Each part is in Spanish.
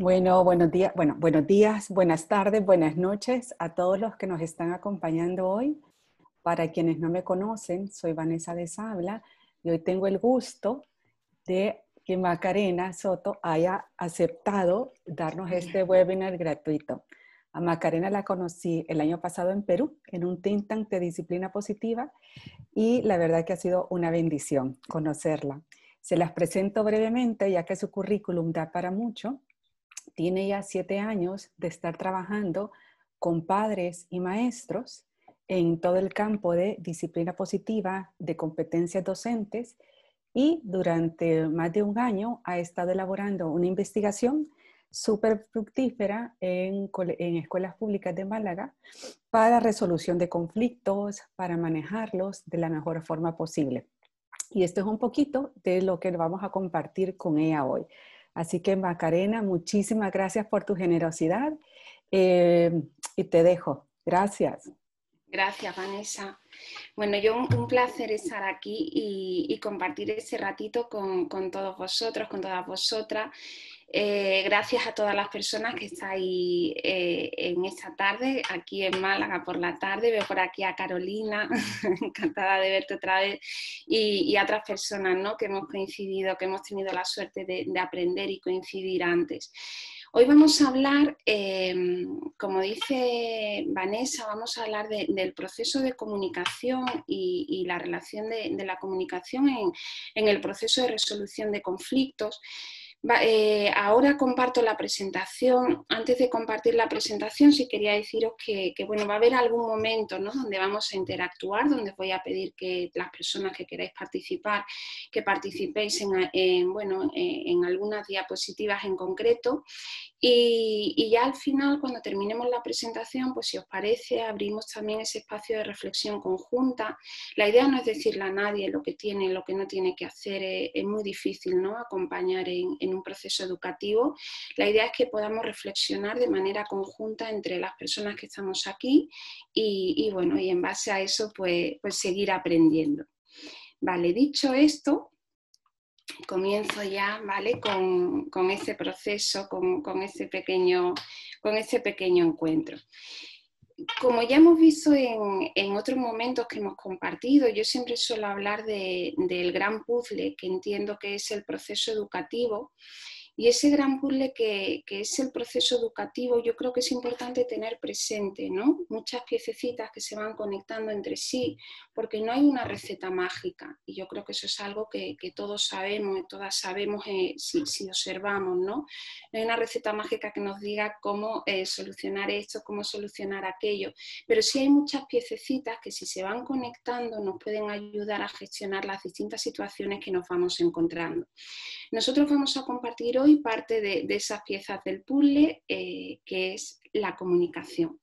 Buenos días, buenas tardes, buenas noches a todos los que nos están acompañando hoy. Para quienes no me conocen, soy Vanessa de Sabla y hoy tengo el gusto de que Macarena Soto haya aceptado darnos este webinar gratuito. A Macarena la conocí el año pasado en Perú, en un think tank de disciplina positiva, y la verdad que ha sido una bendición conocerla. Se las presento brevemente, ya que su currículum da para mucho. Tiene ya 7 años de estar trabajando con padres y maestros en todo el campo de disciplina positiva, de competencias docentes, y durante más de un año ha estado elaborando una investigación súper fructífera en escuelas públicas de Málaga para resolución de conflictos, para manejarlos de la mejor forma posible. Y esto es un poquito de lo que vamos a compartir con ella hoy. Así que Macarena, muchísimas gracias por tu generosidad y te dejo. Gracias. Gracias, Vanessa. Bueno, yo un placer estar aquí y compartir ese ratito con todos vosotros, con todas vosotras. Gracias a todas las personas que estáis en esta tarde, aquí en Málaga por la tarde. Veo por aquí a Carolina, encantada de verte otra vez, y a otras personas, ¿no?, que hemos coincidido, que hemos tenido la suerte de aprender y coincidir antes. Hoy vamos a hablar, como dice Vanessa, vamos a hablar del proceso de comunicación y la relación de la comunicación en el proceso de resolución de conflictos. Ahora comparto la presentación. Antes de compartir la presentación, sí quería deciros que bueno, va a haber algún momento, ¿no?, donde vamos a interactuar, donde voy a pedir que las personas que queráis participar, que participéis en algunas diapositivas en concreto. Y ya al final, cuando terminemos la presentación, pues si os parece, abrimos también ese espacio de reflexión conjunta. La idea no es decirle a nadie lo que tiene, lo que no tiene que hacer. Es muy difícil, ¿no?, acompañar en un proceso educativo. La idea es que podamos reflexionar de manera conjunta entre las personas que estamos aquí y en base a eso pues seguir aprendiendo. Vale, dicho esto, comienzo ya, ¿vale?, con ese proceso, con ese pequeño encuentro. Como ya hemos visto en otros momentos que hemos compartido, yo siempre suelo hablar del gran puzzle que entiendo que es el proceso educativo. Y ese gran puzzle que es el proceso educativo, yo creo que es importante tener presente, ¿no?, muchas piececitas que se van conectando entre sí, porque no hay una receta mágica. Y yo creo que eso es algo que todos sabemos, todas sabemos si observamos, ¿no? No hay una receta mágica que nos diga cómo solucionar esto, cómo solucionar aquello, pero sí hay muchas piececitas que, si se van conectando, nos pueden ayudar a gestionar las distintas situaciones que nos vamos encontrando. Nosotros vamos a compartir hoy parte de esas piezas del puzzle, que es la comunicación.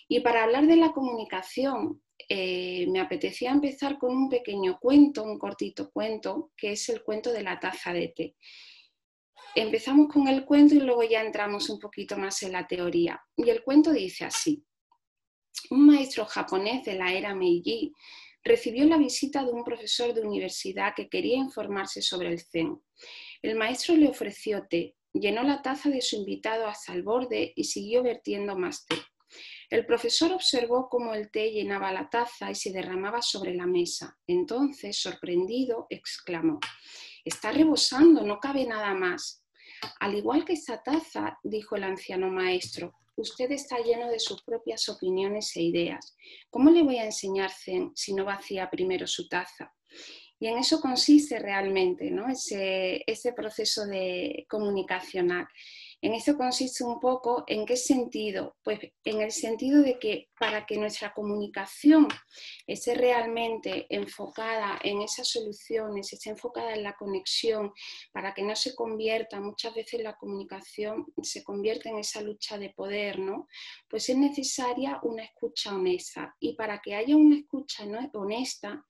Y para hablar de la comunicación, me apetecía empezar con un pequeño cuento, un cortito cuento, que es el cuento de la taza de té. Empezamos con el cuento y luego ya entramos un poquito más en la teoría. Y el cuento dice así: un maestro japonés de la era Meiji recibió la visita de un profesor de universidad que quería informarse sobre el Zen. El maestro le ofreció té, llenó la taza de su invitado hasta el borde y siguió vertiendo más té. El profesor observó cómo el té llenaba la taza y se derramaba sobre la mesa. Entonces, sorprendido, exclamó: «Está rebosando, no cabe nada más». «Al igual que esta taza», dijo el anciano maestro, «usted está lleno de sus propias opiniones e ideas. ¿Cómo le voy a enseñar Zen si no vacía primero su taza?». Y en eso consiste realmente, ¿no?, ese proceso de comunicacional. En eso consiste un poco. ¿En qué sentido? Pues en el sentido de que para que nuestra comunicación esté realmente enfocada en esas soluciones, esté enfocada en la conexión, para que no se convierta, muchas veces la comunicación se convierte en esa lucha de poder, ¿no?, pues es necesaria una escucha honesta. Y para que haya una escucha honesta,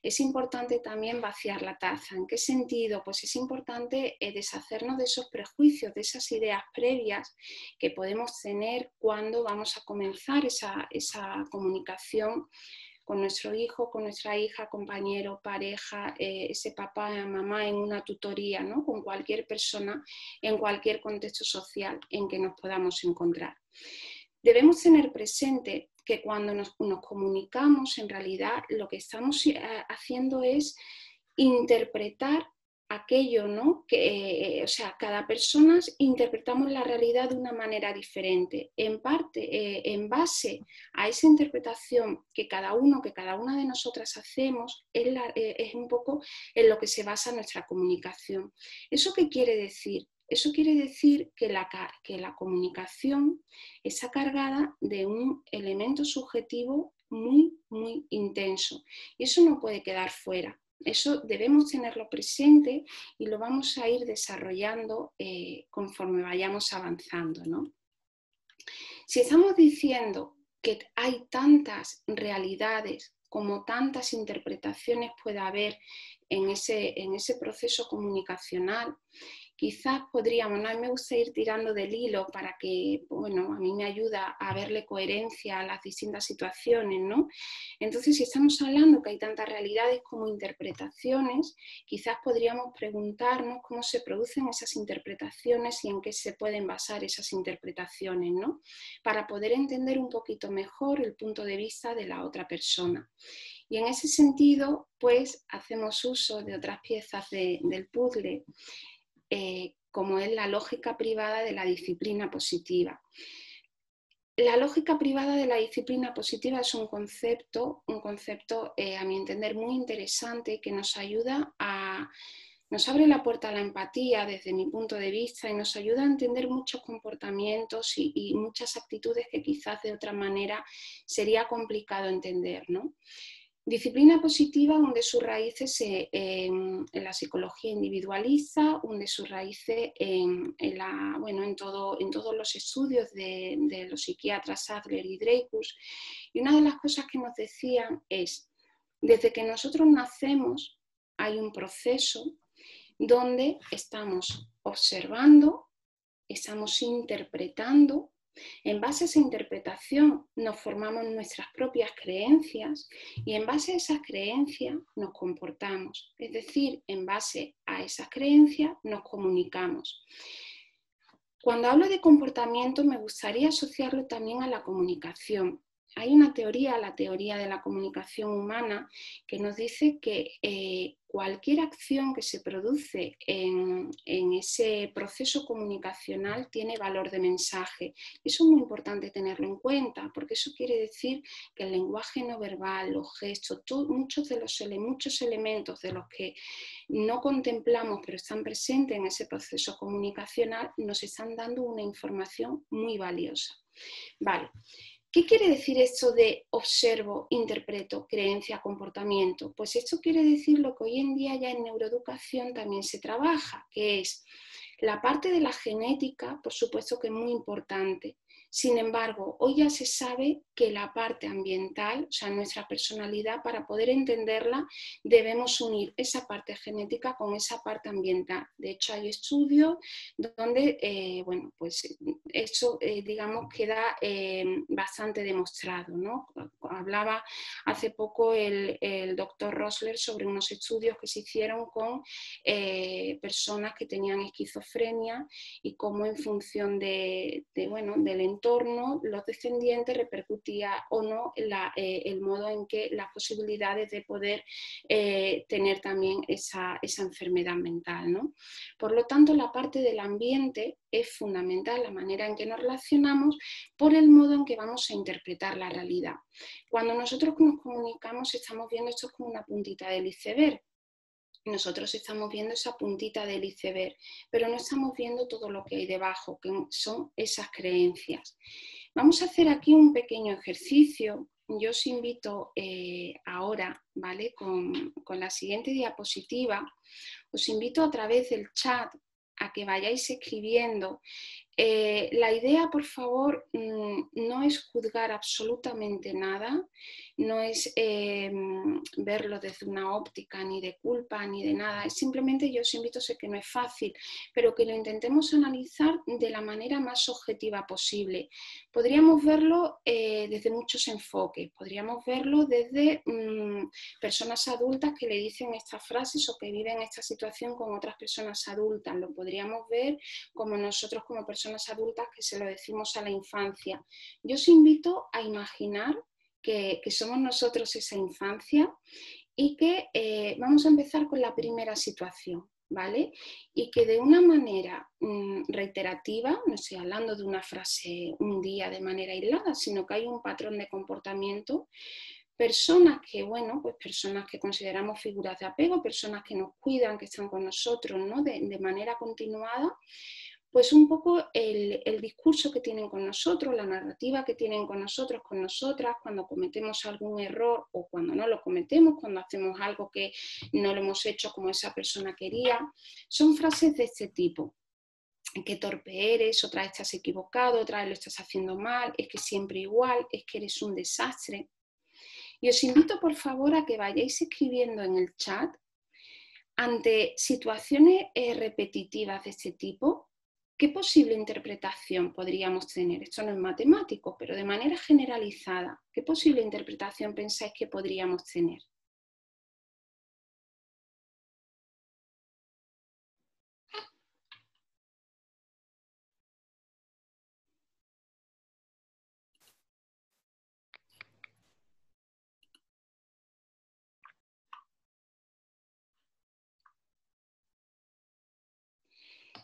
es importante también vaciar la taza. ¿En qué sentido? Pues es importante deshacernos de esos prejuicios, de esas ideas previas que podemos tener cuando vamos a comenzar esa comunicación con nuestro hijo, con nuestra hija, compañero, pareja, ese papá, mamá en una tutoría, ¿no? Con cualquier persona en cualquier contexto social en que nos podamos encontrar. Debemos tener presente que cuando nos comunicamos, en realidad lo que estamos haciendo es interpretar aquello, ¿no? O sea, cada persona interpretamos la realidad de una manera diferente. En parte, en base a esa interpretación que cada una de nosotras hacemos, es un poco en lo que se basa nuestra comunicación. ¿Eso qué quiere decir? Eso quiere decir que la comunicación está cargada de un elemento subjetivo muy, muy intenso. Y eso no puede quedar fuera. Eso debemos tenerlo presente y lo vamos a ir desarrollando conforme vayamos avanzando, ¿no? Si estamos diciendo que hay tantas realidades como tantas interpretaciones puede haber en ese proceso comunicacional, quizás podríamos, a mí me gusta ir tirando del hilo para que, bueno, a mí me ayuda a verle coherencia a las distintas situaciones, ¿no? Entonces, si estamos hablando que hay tantas realidades como interpretaciones, quizás podríamos preguntarnos cómo se producen esas interpretaciones y en qué se pueden basar esas interpretaciones, ¿no? Para poder entender un poquito mejor el punto de vista de la otra persona. Y en ese sentido, pues, hacemos uso de otras piezas del puzzle, como es la lógica privada de la disciplina positiva. La lógica privada de la disciplina positiva es un concepto a mi entender muy interesante que nos abre la puerta a la empatía desde mi punto de vista y nos ayuda a entender muchos comportamientos y muchas actitudes que quizás de otra manera sería complicado entender, ¿no? Disciplina positiva hunde sus raíces en la psicología individualista, hunde sus raíces en todos los estudios de los psiquiatras Adler y Dreyfus. Y una de las cosas que nos decían es, desde que nosotros nacemos hay un proceso donde estamos observando, estamos interpretando. En base a esa interpretación nos formamos nuestras propias creencias y en base a esas creencias nos comportamos. Es decir, en base a esas creencias nos comunicamos. Cuando hablo de comportamiento me gustaría asociarlo también a la comunicación. Hay una teoría, la teoría de la comunicación humana, que nos dice que cualquier acción que se produce en ese proceso comunicacional tiene valor de mensaje. Eso es muy importante tenerlo en cuenta, porque eso quiere decir que el lenguaje no verbal, los gestos, muchos elementos de los que no contemplamos pero están presentes en ese proceso comunicacional nos están dando una información muy valiosa. Vale. ¿Qué quiere decir esto de observo, interpreto, creencia, comportamiento? Pues esto quiere decir lo que hoy en día ya en neuroeducación también se trabaja, que es la parte de la genética, por supuesto que es muy importante. Sin embargo, hoy ya se sabe que la parte ambiental, o sea, nuestra personalidad, para poder entenderla, debemos unir esa parte genética con esa parte ambiental. De hecho, hay estudios donde, pues eso, digamos, queda bastante demostrado, ¿no? Hablaba hace poco el doctor Rosler sobre unos estudios que se hicieron con personas que tenían esquizofrenia y cómo en función del entorno, los descendientes repercutía o no el modo en que las posibilidades de poder tener también esa enfermedad mental, ¿no? Por lo tanto, la parte del ambiente es fundamental, la manera en que nos relacionamos, por el modo en que vamos a interpretar la realidad. Cuando nosotros nos comunicamos, estamos viendo esto como una puntita del iceberg. Nosotros estamos viendo esa puntita del iceberg, pero no estamos viendo todo lo que hay debajo, que son esas creencias. Vamos a hacer aquí un pequeño ejercicio. Yo os invito ahora, ¿vale? Con la siguiente diapositiva, os invito a través del chat a que vayáis escribiendo la idea, por favor, no es juzgar absolutamente nada, no es verlo desde una óptica ni de culpa ni de nada, es simplemente yo os invito, sé que no es fácil, pero que lo intentemos analizar de la manera más objetiva posible. Podríamos verlo desde muchos enfoques, podríamos verlo desde personas adultas que le dicen estas frases o que viven esta situación con otras personas adultas, lo podríamos ver como nosotros como personas adultas que se lo decimos a la infancia. Yo os invito a imaginar que somos nosotros esa infancia y que vamos a empezar con la primera situación, ¿vale? Y que de una manera reiterativa, no estoy hablando de una frase un día de manera aislada, sino que hay un patrón de comportamiento, personas que, bueno, pues personas que consideramos figuras de apego, personas que nos cuidan, que están con nosotros, ¿no? de manera continuada, pues un poco el discurso que tienen con nosotros, la narrativa que tienen con nosotros, con nosotras, cuando cometemos algún error o cuando no lo cometemos, cuando hacemos algo que no lo hemos hecho como esa persona quería, son frases de este tipo. Qué torpe eres, otra vez estás equivocado, otra vez lo estás haciendo mal, es que siempre igual, es que eres un desastre. Y os invito por favor a que vayáis escribiendo en el chat ante situaciones repetitivas de este tipo, ¿qué posible interpretación podríamos tener? Esto no es matemático, pero de manera generalizada, ¿qué posible interpretación pensáis que podríamos tener?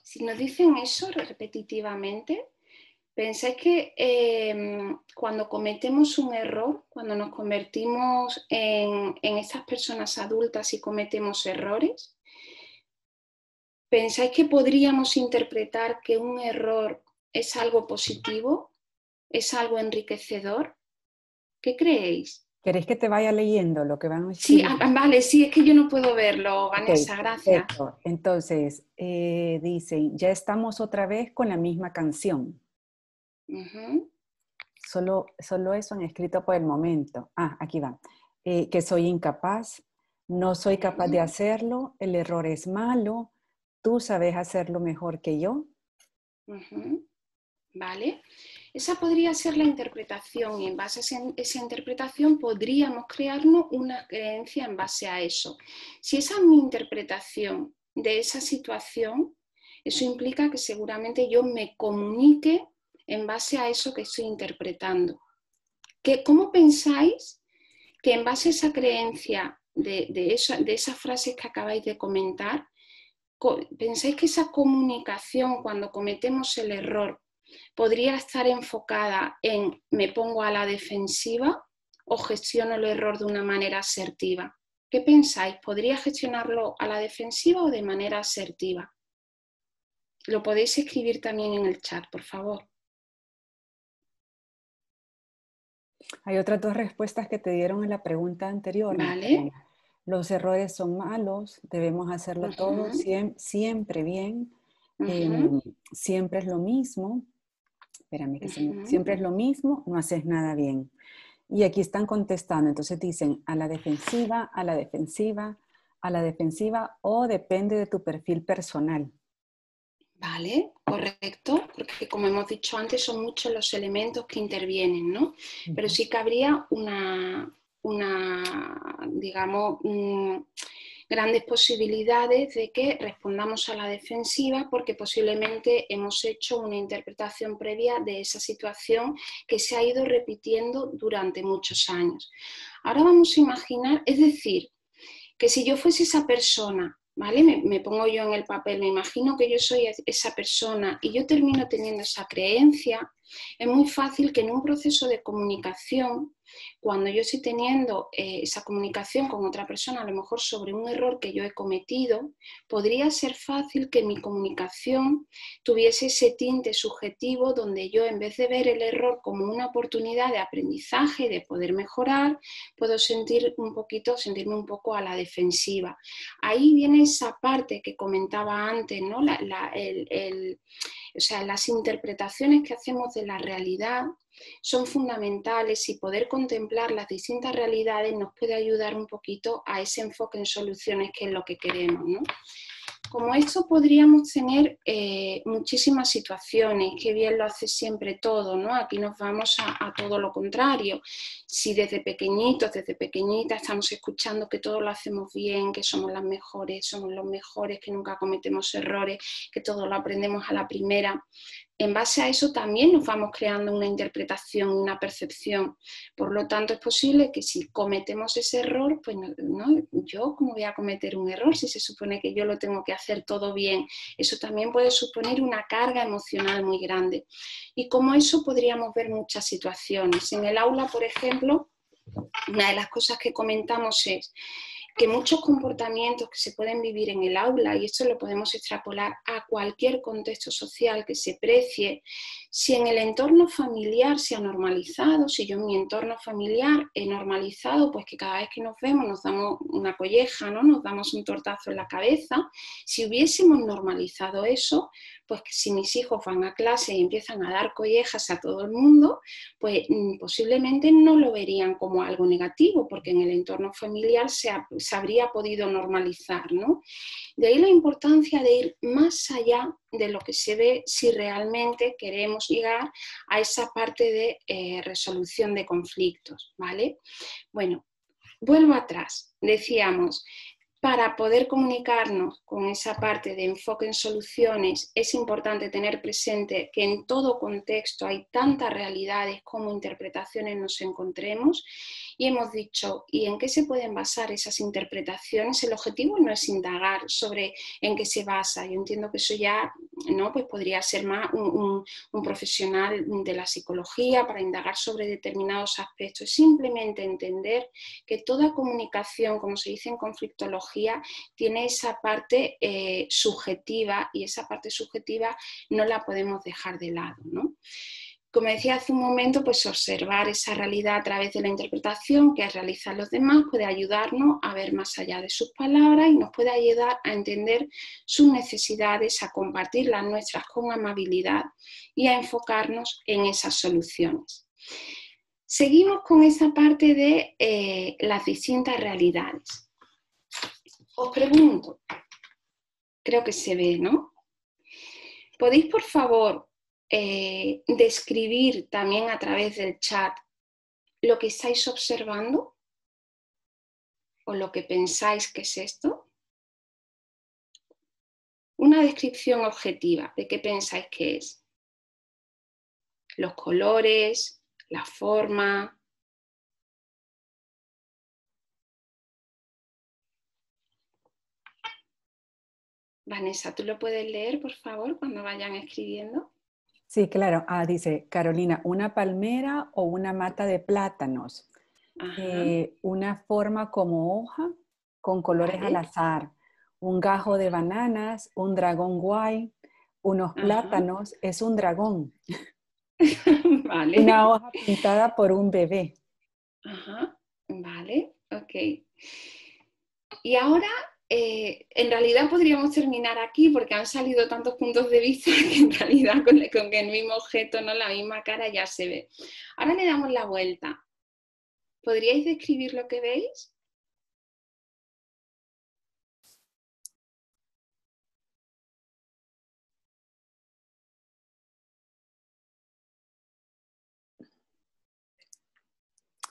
Si nos dicen eso repetitivamente, ¿pensáis que cuando cometemos un error, cuando nos convertimos en estas personas adultas y cometemos errores, ¿pensáis que podríamos interpretar que un error es algo positivo? ¿Es algo enriquecedor? ¿Qué creéis? ¿Queréis que te vaya leyendo lo que van Sí, escribiendo? vale, sí, es que yo no puedo verlo, Ok, Vanessa, gracias. perfecto. Entonces, dicen, ya estamos otra vez con la misma canción. Uh-huh. Solo eso han escrito por el momento. Ah, aquí va. Que soy incapaz, no soy capaz de hacerlo, el error es malo, tú sabes hacerlo mejor que yo. Uh-huh. ¿Vale? Esa podría ser la interpretación y en base a esa interpretación podríamos crearnos una creencia en base a eso. Si esa es mi interpretación de esa situación, eso implica que seguramente yo me comunique en base a eso que estoy interpretando. ¿Cómo pensáis que en base a esa creencia de esas frases que acabáis de comentar, pensáis que esa comunicación cuando cometemos el error podría estar enfocada en me pongo a la defensiva o gestiono el error de una manera asertiva? ¿Qué pensáis? ¿Podría gestionarlo a la defensiva o de manera asertiva? Lo podéis escribir también en el chat, por favor. Hay otras dos respuestas que te dieron en la pregunta anterior. ¿Vale? Los errores son malos, debemos hacerlo todo siempre bien, siempre es lo mismo. Espérame, siempre es lo mismo, no haces nada bien. Y aquí están contestando, entonces dicen a la defensiva, a la defensiva, a la defensiva o depende de tu perfil personal. Vale, correcto, porque como hemos dicho antes son muchos los elementos que intervienen, ¿no? Pero sí que habría digamos, grandes posibilidades de que respondamos a la defensiva porque posiblemente hemos hecho una interpretación previa de esa situación que se ha ido repitiendo durante muchos años. Ahora vamos a imaginar, es decir, que si yo fuese esa persona, ¿vale? Me pongo yo en el papel, me imagino que yo soy esa persona y yo termino teniendo esa creencia, es muy fácil que en un proceso de comunicación, cuando yo estoy teniendo esa comunicación con otra persona, a lo mejor sobre un error que yo he cometido, podría ser fácil que mi comunicación tuviese ese tinte subjetivo donde yo, en vez de ver el error como una oportunidad de aprendizaje, de poder mejorar, puedo sentirme un poco a la defensiva. Ahí viene esa parte que comentaba antes, ¿no? O sea, las interpretaciones que hacemos de la realidad son fundamentales y poder contemplar las distintas realidades nos puede ayudar un poquito a ese enfoque en soluciones que es lo que queremos, ¿no? Como esto podríamos tener muchísimas situaciones, que bien lo hace siempre todo, ¿no? Aquí nos vamos a todo lo contrario. Si desde pequeñitos, desde pequeñitas estamos escuchando que todo lo hacemos bien, que somos las mejores, somos los mejores, que nunca cometemos errores, que todo lo aprendemos a la primera, en base a eso también nos vamos creando una interpretación, una percepción. Por lo tanto, es posible que si cometemos ese error, pues no, yo cómo voy a cometer un error si se supone que yo lo tengo que hacer todo bien. Eso también puede suponer una carga emocional muy grande. Y como eso podríamos ver muchas situaciones. En el aula, por ejemplo, una de las cosas que comentamos es que muchos comportamientos que se pueden vivir en el aula, y esto lo podemos extrapolar a cualquier contexto social que se precie, si en el entorno familiar se ha normalizado, si yo en mi entorno familiar he normalizado, pues que cada vez que nos vemos nos damos una colleja, ¿no? Nos damos un tortazo en la cabeza, si hubiésemos normalizado eso, pues que si mis hijos van a clase y empiezan a dar collejas a todo el mundo, pues posiblemente no lo verían como algo negativo, porque en el entorno familiar se habría podido normalizar, ¿no? De ahí la importancia de ir más allá de lo que se ve si realmente queremos llegar a esa parte de resolución de conflictos, ¿vale? Bueno, vuelvo atrás. Decíamos, para poder comunicarnos con esa parte de enfoque en soluciones es importante tener presente que en todo contexto hay tantas realidades como interpretaciones nos encontremos, y hemos dicho, ¿y en qué se pueden basar esas interpretaciones? El objetivo no es indagar sobre en qué se basa. Yo entiendo que eso ya, ¿no? Pues podría ser más un profesional de la psicología para indagar sobre determinados aspectos. Es simplemente entender que toda comunicación, como se dice en conflictología, tiene esa parte subjetiva, y esa parte subjetiva no la podemos dejar de lado, ¿no? Como decía hace un momento, pues observar esa realidad a través de la interpretación que realizan los demás puede ayudarnos a ver más allá de sus palabras y nos puede ayudar a entender sus necesidades, a compartir las nuestras con amabilidad y a enfocarnos en esas soluciones. Seguimos con esa parte de las distintas realidades. Os pregunto, creo que se ve, ¿no? ¿Podéis, por favor, describir también a través del chat lo que estáis observando o lo que pensáis que es esto? Una descripción objetiva de qué pensáis que es. Los colores, la forma. Vanessa, ¿tú lo puedes leer, por favor, cuando vayan escribiendo? Sí, claro. Dice Carolina, una palmera o una mata de plátanos. Una forma como hoja con colores al azar. Un gajo de bananas, un dragón guay, unos plátanos, es un dragón. Vale. Una hoja pintada por un bebé. Vale, ok. Y ahora, en realidad podríamos terminar aquí porque han salido tantos puntos de vista que en realidad con el mismo objeto, ¿no? La misma cara ya se ve. Ahora le damos la vuelta. ¿Podríais describir lo que veis?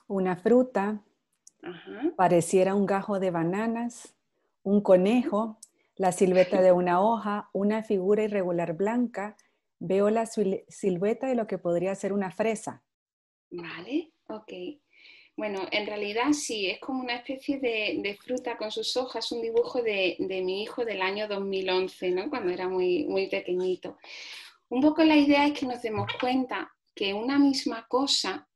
Una fruta, pareciera un gajo de bananas, un conejo, la silueta de una hoja, una figura irregular blanca. Veo la silueta de lo que podría ser una fresa. Vale, ok. Bueno, en realidad sí, es como una especie de fruta con sus hojas, un dibujo de mi hijo del año 2011, ¿no? Cuando era muy, muy pequeñito. Un poco la idea es que nos demos cuenta que una misma cosa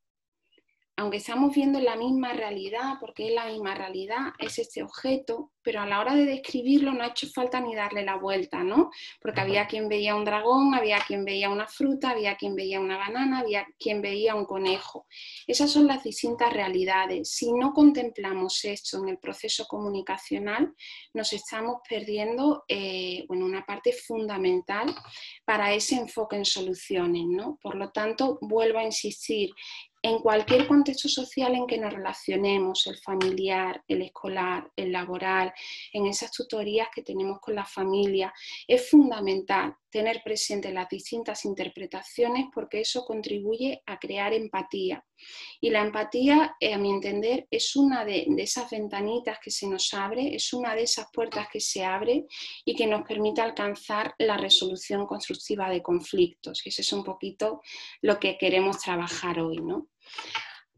aunque estamos viendo la misma realidad, porque es la misma realidad, es este objeto, pero a la hora de describirlo no ha hecho falta ni darle la vuelta, ¿no? Porque había quien veía un dragón, había quien veía una fruta, había quien veía una banana, había quien veía un conejo. Esas son las distintas realidades. Si no contemplamos esto en el proceso comunicacional, nos estamos perdiendo una parte fundamental para ese enfoque en soluciones, ¿no? Por lo tanto, vuelvo a insistir, en cualquier contexto social en que nos relacionemos, el familiar, el escolar, el laboral, en esas tutorías que tenemos con la familia, es fundamental tener presente las distintas interpretaciones porque eso contribuye a crear empatía. Y la empatía, a mi entender, es una de esas ventanitas que se nos abre, es una de esas puertas que se abre y que nos permite alcanzar la resolución constructiva de conflictos. Y eso es un poquito lo que queremos trabajar hoy, ¿no?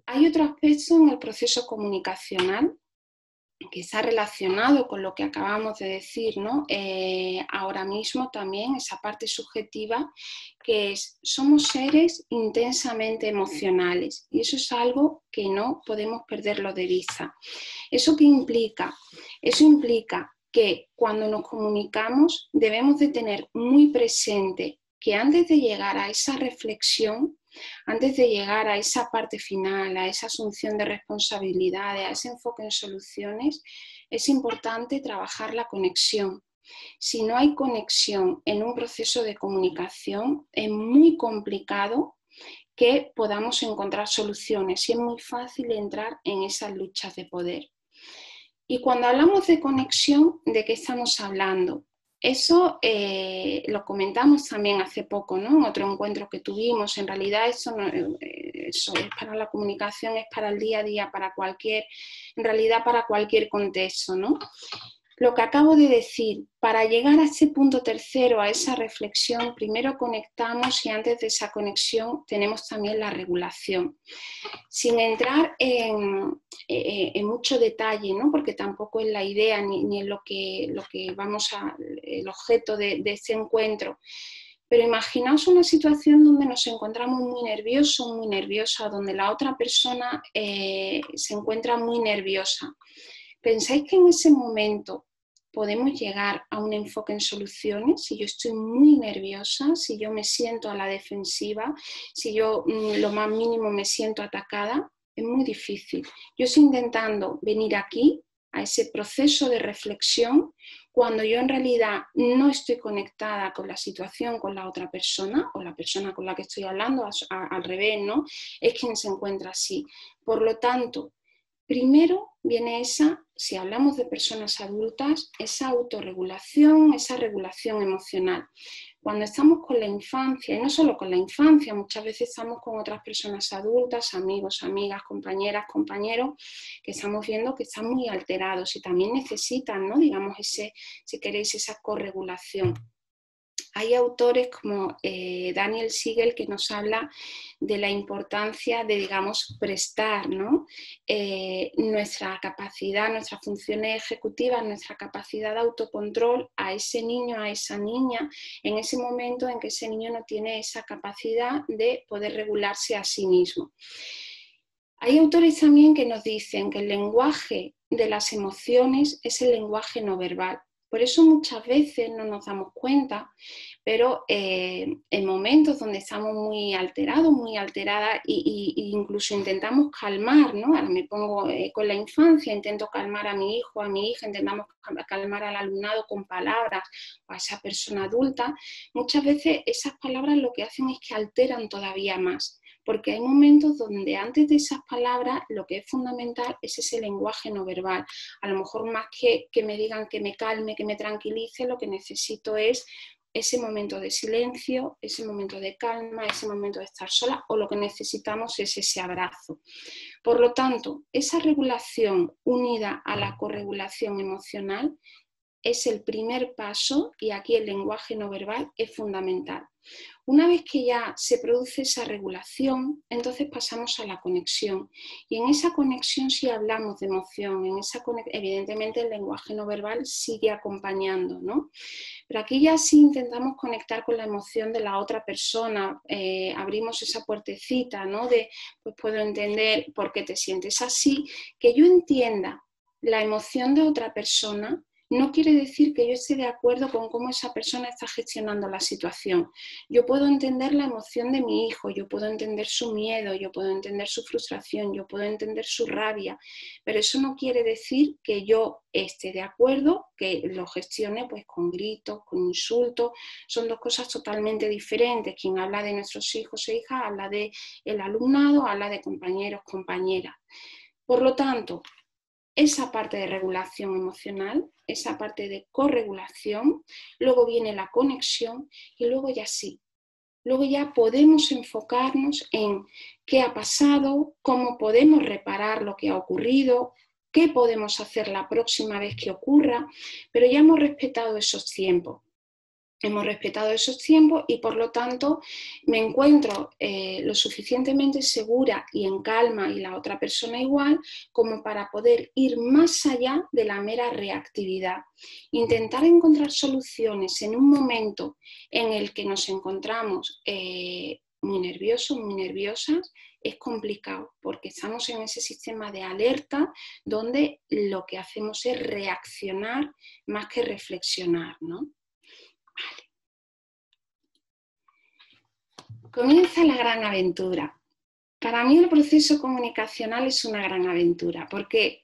Hay otro aspecto en el proceso comunicacional que está relacionado con lo que acabamos de decir, ¿no? Ahora mismo también esa parte subjetiva que es, somos seres intensamente emocionales y eso es algo que no podemos perderlo de vista. ¿Eso qué implica? Eso implica que cuando nos comunicamos debemos de tener muy presente que antes de llegar a esa reflexión, antes de llegar a esa parte final, a esa asunción de responsabilidades, a ese enfoque en soluciones, es importante trabajar la conexión. Si no hay conexión en un proceso de comunicación, es muy complicado que podamos encontrar soluciones y es muy fácil entrar en esas luchas de poder. Y cuando hablamos de conexión, ¿de qué estamos hablando? Eso lo comentamos también hace poco, ¿no? En otro encuentro que tuvimos. En realidad eso es para la comunicación, es para el día a día, en realidad para cualquier contexto, ¿no? Lo que acabo de decir, para llegar a ese punto tercero, a esa reflexión, primero conectamos y antes de esa conexión tenemos también la regulación. Sin entrar en mucho detalle, ¿no? Porque tampoco es la idea ni en lo que el objeto de este encuentro. Pero imaginaos una situación donde nos encontramos muy nerviosos, muy nerviosa, donde la otra persona se encuentra muy nerviosa. ¿Pensáis que en ese momento podemos llegar a un enfoque en soluciones? Si yo estoy muy nerviosa, si yo me siento a la defensiva, si yo lo más mínimo me siento atacada, es muy difícil. Yo estoy intentando venir aquí a ese proceso de reflexión cuando yo en realidad no estoy conectada con la situación, con la otra persona o la persona con la que estoy hablando, al revés, ¿no? Es quien se encuentra así. Por lo tanto, primero viene si hablamos de personas adultas, esa autorregulación, esa regulación emocional. Cuando estamos con la infancia, y no solo con la infancia, muchas veces estamos con otras personas adultas, amigos, amigas, compañeras, compañeros, que estamos viendo que están muy alterados y también necesitan, ¿no? Digamos, si queréis, esa corregulación. Hay autores como Daniel Siegel que nos habla de la importancia de, digamos, prestar, ¿no? Nuestra capacidad, nuestras funciones ejecutivas, nuestra capacidad de autocontrol a ese niño, a esa niña, en ese momento en que ese niño no tiene esa capacidad de poder regularse a sí mismo. Hay autores también que nos dicen que el lenguaje de las emociones es el lenguaje no verbal. Por eso muchas veces no nos damos cuenta, pero en momentos donde estamos muy alterados, muy alteradas e incluso intentamos calmar, ¿no? Ahora me pongo con la infancia, intento calmar a mi hijo, a mi hija, intentamos calmar al alumnado con palabras o a esa persona adulta. Muchas veces esas palabras lo que hacen es que alteran todavía más. Porque hay momentos donde antes de esas palabras lo que es fundamental es ese lenguaje no verbal. A lo mejor más que me digan que me calme, que me tranquilice, lo que necesito es ese momento de silencio, ese momento de calma, ese momento de estar sola, o lo que necesitamos es ese abrazo. Por lo tanto, esa regulación unida a la corregulación emocional es el primer paso y aquí el lenguaje no verbal es fundamental. Una vez que ya se produce esa regulación, entonces pasamos a la conexión. Y en esa conexión sí hablamos de emoción, evidentemente el lenguaje no verbal sigue acompañando, ¿no? Pero aquí ya sí intentamos conectar con la emoción de la otra persona, abrimos esa puertecita, ¿no? De, pues puedo entender por qué te sientes así, que yo entienda la emoción de otra persona. No quiere decir que yo esté de acuerdo con cómo esa persona está gestionando la situación. Yo puedo entender la emoción de mi hijo, yo puedo entender su miedo, yo puedo entender su frustración, yo puedo entender su rabia, pero eso no quiere decir que yo esté de acuerdo, que lo gestione pues con gritos, con insultos. Son dos cosas totalmente diferentes. Quien habla de nuestros hijos e hijas habla del alumnado, habla de compañeros, compañeras. Por lo tanto, esa parte de regulación emocional, esa parte de corregulación, luego viene la conexión y luego ya sí. Luego ya podemos enfocarnos en qué ha pasado, cómo podemos reparar lo que ha ocurrido, qué podemos hacer la próxima vez que ocurra, pero ya hemos respetado esos tiempos. Hemos respetado esos tiempos y por lo tanto me encuentro lo suficientemente segura y en calma y la otra persona igual como para poder ir más allá de la mera reactividad. Intentar encontrar soluciones en un momento en el que nos encontramos muy nerviosos, muy nerviosas, es complicado porque estamos en ese sistema de alerta donde lo que hacemos es reaccionar más que reflexionar, ¿no? Comienza la gran aventura. Para mí el proceso comunicacional es una gran aventura. ¿Por qué?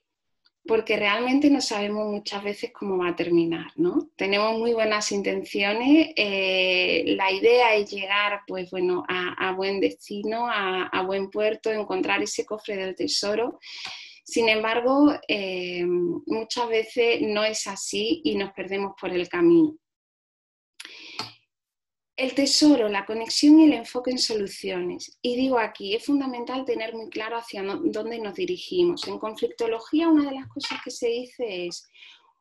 Porque realmente no sabemos muchas veces cómo va a terminar, ¿no? Tenemos muy buenas intenciones, la idea es llegar pues, bueno, a buen destino, a buen puerto, encontrar ese cofre del tesoro. Sin embargo, muchas veces no es así y nos perdemos por el camino. El tesoro, la conexión y el enfoque en soluciones. Y digo aquí, es fundamental tener muy claro hacia dónde nos dirigimos. En conflictología, una de las cosas que se dice es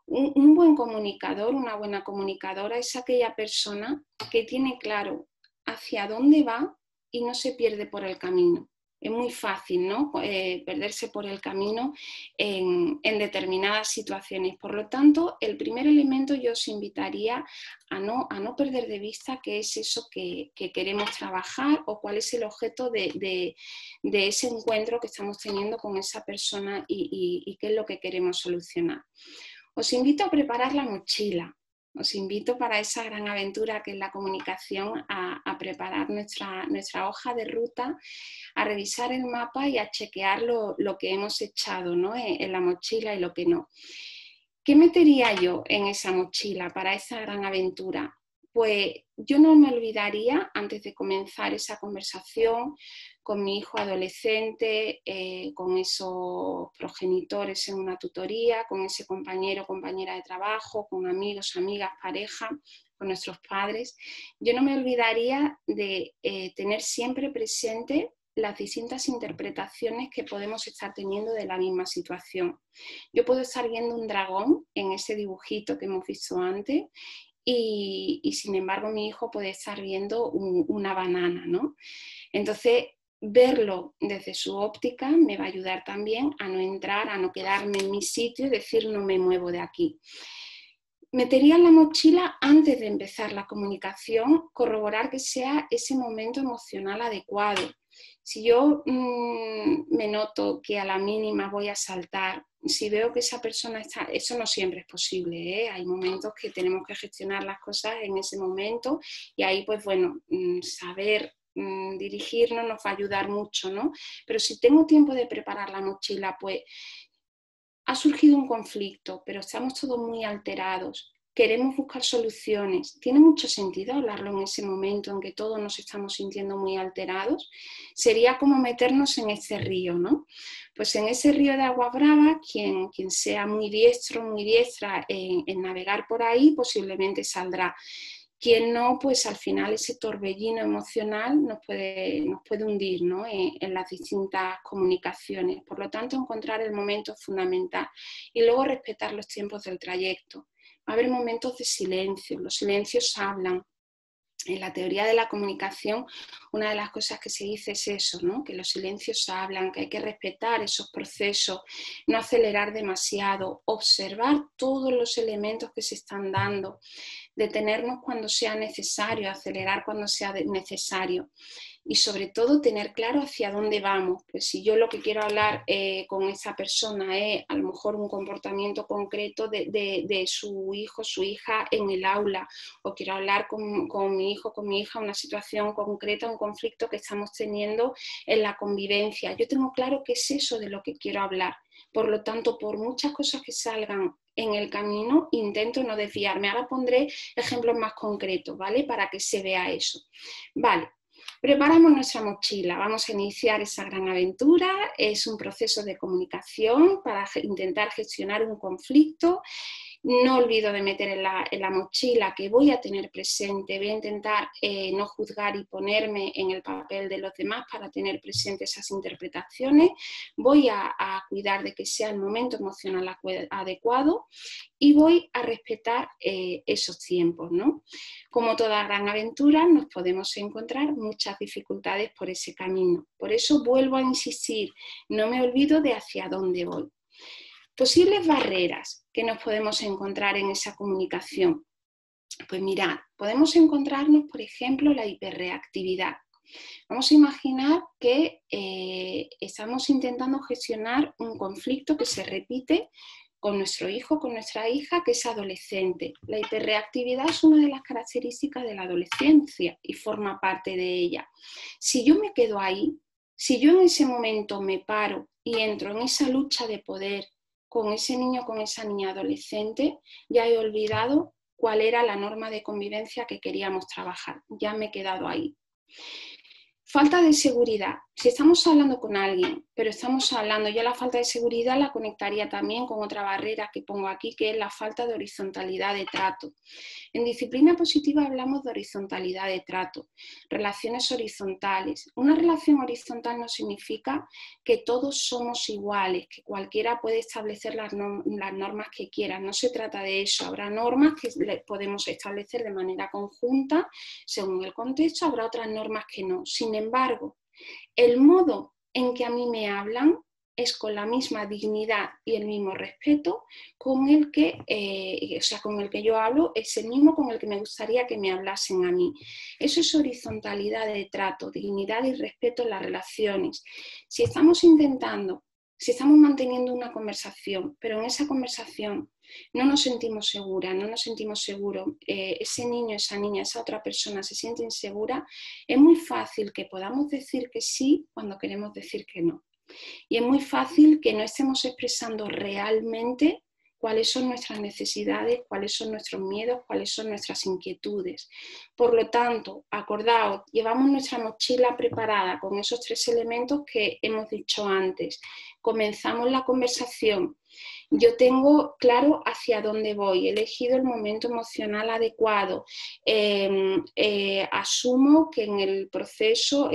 un buen comunicador, una buena comunicadora es aquella persona que tiene claro hacia dónde va y no se pierde por el camino. Es muy fácil, ¿no? Perderse por el camino en determinadas situaciones. Por lo tanto, el primer elemento yo os invitaría a no perder de vista qué es eso que queremos trabajar o cuál es el objeto de ese encuentro que estamos teniendo con esa persona y qué es lo que queremos solucionar. Os invito a preparar la mochila. Os invito para esa gran aventura que es la comunicación a preparar nuestra hoja de ruta, a revisar el mapa y a chequear lo que hemos echado, ¿no? en la mochila y lo que no. ¿Qué metería yo en esa mochila para esa gran aventura? Pues yo no me olvidaría, antes de comenzar esa conversación con mi hijo adolescente, con esos progenitores en una tutoría, con ese compañero o compañera de trabajo, con amigos, amigas, pareja, con nuestros padres, yo no me olvidaría de tener siempre presente las distintas interpretaciones que podemos estar teniendo de la misma situación. Yo puedo estar viendo un dragón en ese dibujito que hemos visto antes y sin embargo mi hijo puede estar viendo una banana, ¿no? Entonces, verlo desde su óptica me va a ayudar también a no entrar, a no quedarme en mi sitio y decir no me muevo de aquí. Metería en la mochila antes de empezar la comunicación, corroborar que sea ese momento emocional adecuado. Si yo me noto que a la mínima voy a saltar, si veo que esa persona está, eso no siempre es posible, ¿eh? Hay momentos que tenemos que gestionar las cosas en ese momento y ahí pues bueno, saber dirigirnos nos va a ayudar mucho, ¿no? Pero si tengo tiempo de preparar la mochila, pues ha surgido un conflicto, pero estamos todos muy alterados. Queremos buscar soluciones. ¿Tiene mucho sentido hablarlo en ese momento en que todos nos estamos sintiendo muy alterados? Sería como meternos en ese río, ¿no? Pues en ese río de agua brava, quien sea muy diestro, muy diestra en navegar por ahí, posiblemente saldrá. Quien no, pues al final ese torbellino emocional nos puede hundir, ¿no? en las distintas comunicaciones. Por lo tanto, encontrar el momento es fundamental y luego respetar los tiempos del trayecto. va a haber momentos de silencio, los silencios hablan. En la teoría de la comunicación, una de las cosas que se dice es eso, ¿no? Que los silencios hablan, que hay que respetar esos procesos, no acelerar demasiado, observar todos los elementos que se están dando, detenernos cuando sea necesario, acelerar cuando sea necesario. Y sobre todo tener claro hacia dónde vamos. Pues si yo lo que quiero hablar con esa persona es a lo mejor un comportamiento concreto de su hijo, su hija en el aula, o quiero hablar con mi hijo, con mi hija, una situación concreta, un conflicto que estamos teniendo en la convivencia. Yo tengo claro qué es eso de lo que quiero hablar. Por lo tanto, por muchas cosas que salgan en el camino, intento no desviarme. Ahora pondré ejemplos más concretos, ¿vale? Para que se vea eso. Vale. Preparamos nuestra mochila, vamos a iniciar esa gran aventura, es un proceso de comunicación para intentar gestionar un conflicto. No olvido de meter en la mochila que voy a tener presente, voy a intentar no juzgar y ponerme en el papel de los demás para tener presentes esas interpretaciones, voy a cuidar de que sea el momento emocional adecuado y voy a respetar esos tiempos, ¿no? Como toda gran aventura nos podemos encontrar muchas dificultades por ese camino, por eso vuelvo a insistir, no me olvido de hacia dónde voy. Posibles barreras que nos podemos encontrar en esa comunicación. Pues mirad, podemos encontrarnos, por ejemplo, la hiperreactividad. Vamos a imaginar que estamos intentando gestionar un conflicto que se repite con nuestro hijo, con nuestra hija, que es adolescente. La hiperreactividad es una de las características de la adolescencia y forma parte de ella. Si yo me quedo ahí, si yo en ese momento me paro y entro en esa lucha de poder con ese niño, con esa niña adolescente, ya he olvidado cuál era la norma de convivencia que queríamos trabajar. Ya me he quedado ahí. Falta de seguridad. Si estamos hablando con alguien, pero estamos hablando, ya la falta de seguridad la conectaría también con otra barrera que pongo aquí, que es la falta de horizontalidad de trato. En disciplina positiva hablamos de horizontalidad de trato, relaciones horizontales. Una relación horizontal no significa que todos somos iguales, que cualquiera puede establecer las normas que quiera. No se trata de eso. Habrá normas que podemos establecer de manera conjunta según el contexto, habrá otras normas que no. Sin embargo, el modo en que a mí me hablan es con la misma dignidad y el mismo respeto con el que, con el que yo hablo, es el mismo con el que me gustaría que me hablasen a mí. Eso es horizontalidad de trato, dignidad y respeto en las relaciones. Si estamos manteniendo una conversación, pero en esa conversación no nos sentimos seguras, no nos sentimos seguros, ese niño, esa niña, esa otra persona se siente insegura, es muy fácil que podamos decir que sí cuando queremos decir que no. Y es muy fácil que no estemos expresando realmente cuáles son nuestras necesidades, cuáles son nuestros miedos, cuáles son nuestras inquietudes. Por lo tanto, acordaos, llevamos nuestra mochila preparada con esos 3 elementos que hemos dicho antes. Comenzamos la conversación. Yo tengo claro hacia dónde voy, he elegido el momento emocional adecuado, asumo que en el proceso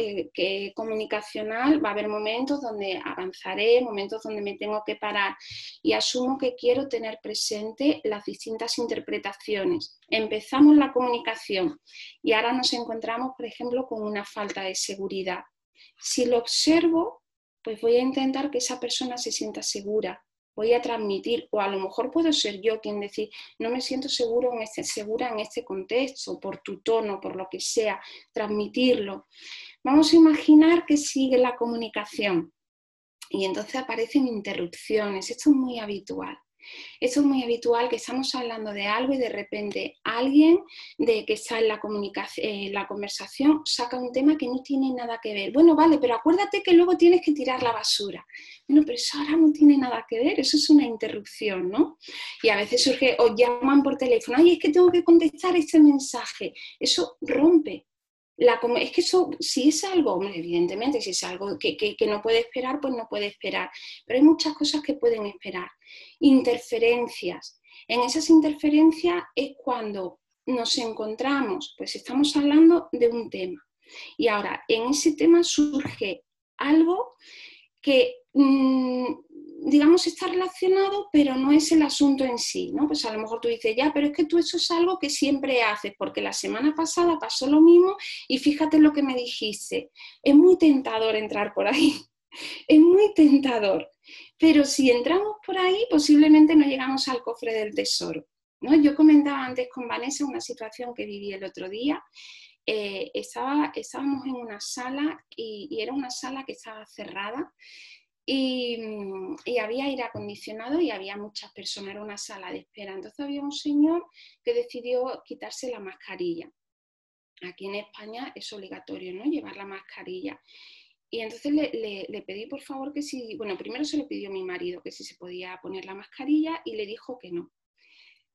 comunicacional va a haber momentos donde avanzaré, momentos donde me tengo que parar y asumo que quiero tener presente las distintas interpretaciones. Empezamos la comunicación y ahora nos encontramos, por ejemplo, con una falta de seguridad. Si lo observo, pues voy a intentar que esa persona se sienta segura. Voy a transmitir, o a lo mejor puedo ser yo quien decir, no me siento segura en este contexto, por tu tono, por lo que sea, transmitirlo. Vamos a imaginar que sigue la comunicación y entonces aparecen interrupciones. Esto es muy habitual. Esto es muy habitual, que estamos hablando de algo y de repente alguien que está en la conversación saca un tema que no tiene nada que ver. Bueno, vale, pero acuérdate que luego tienes que tirar la basura. Bueno, pero eso ahora no tiene nada que ver, eso es una interrupción, ¿no? Y a veces surge, o llaman por teléfono, ay, es que tengo que contestar este mensaje. Eso rompe. Es que eso, si es algo, evidentemente, si es algo que no puede esperar, pues no puede esperar. Pero hay muchas cosas que pueden esperar. Interferencias. En esas interferencias es cuando nos encontramos, pues estamos hablando de un tema. Y ahora, en ese tema surge algo que digamos, está relacionado, pero no es el asunto en sí, ¿no? Pues a lo mejor tú dices, ya, pero es que tú eso es algo que siempre haces, porque la semana pasada pasó lo mismo y fíjate lo que me dijiste. Es muy tentador entrar por ahí, es muy tentador, pero si entramos por ahí, posiblemente no llegamos al cofre del tesoro, ¿no? Yo comentaba antes con Vanessa una situación que viví el otro día. Estábamos en una sala y era una sala que estaba cerrada. Y había aire acondicionado y había muchas personas, era una sala de espera. Entonces había un señor que decidió quitarse la mascarilla. Aquí en España es obligatorio, ¿no?, llevar la mascarilla. Y entonces le pedí por favor que si, bueno, primero se lo pidió mi marido que si se podía poner la mascarilla y le dijo que no.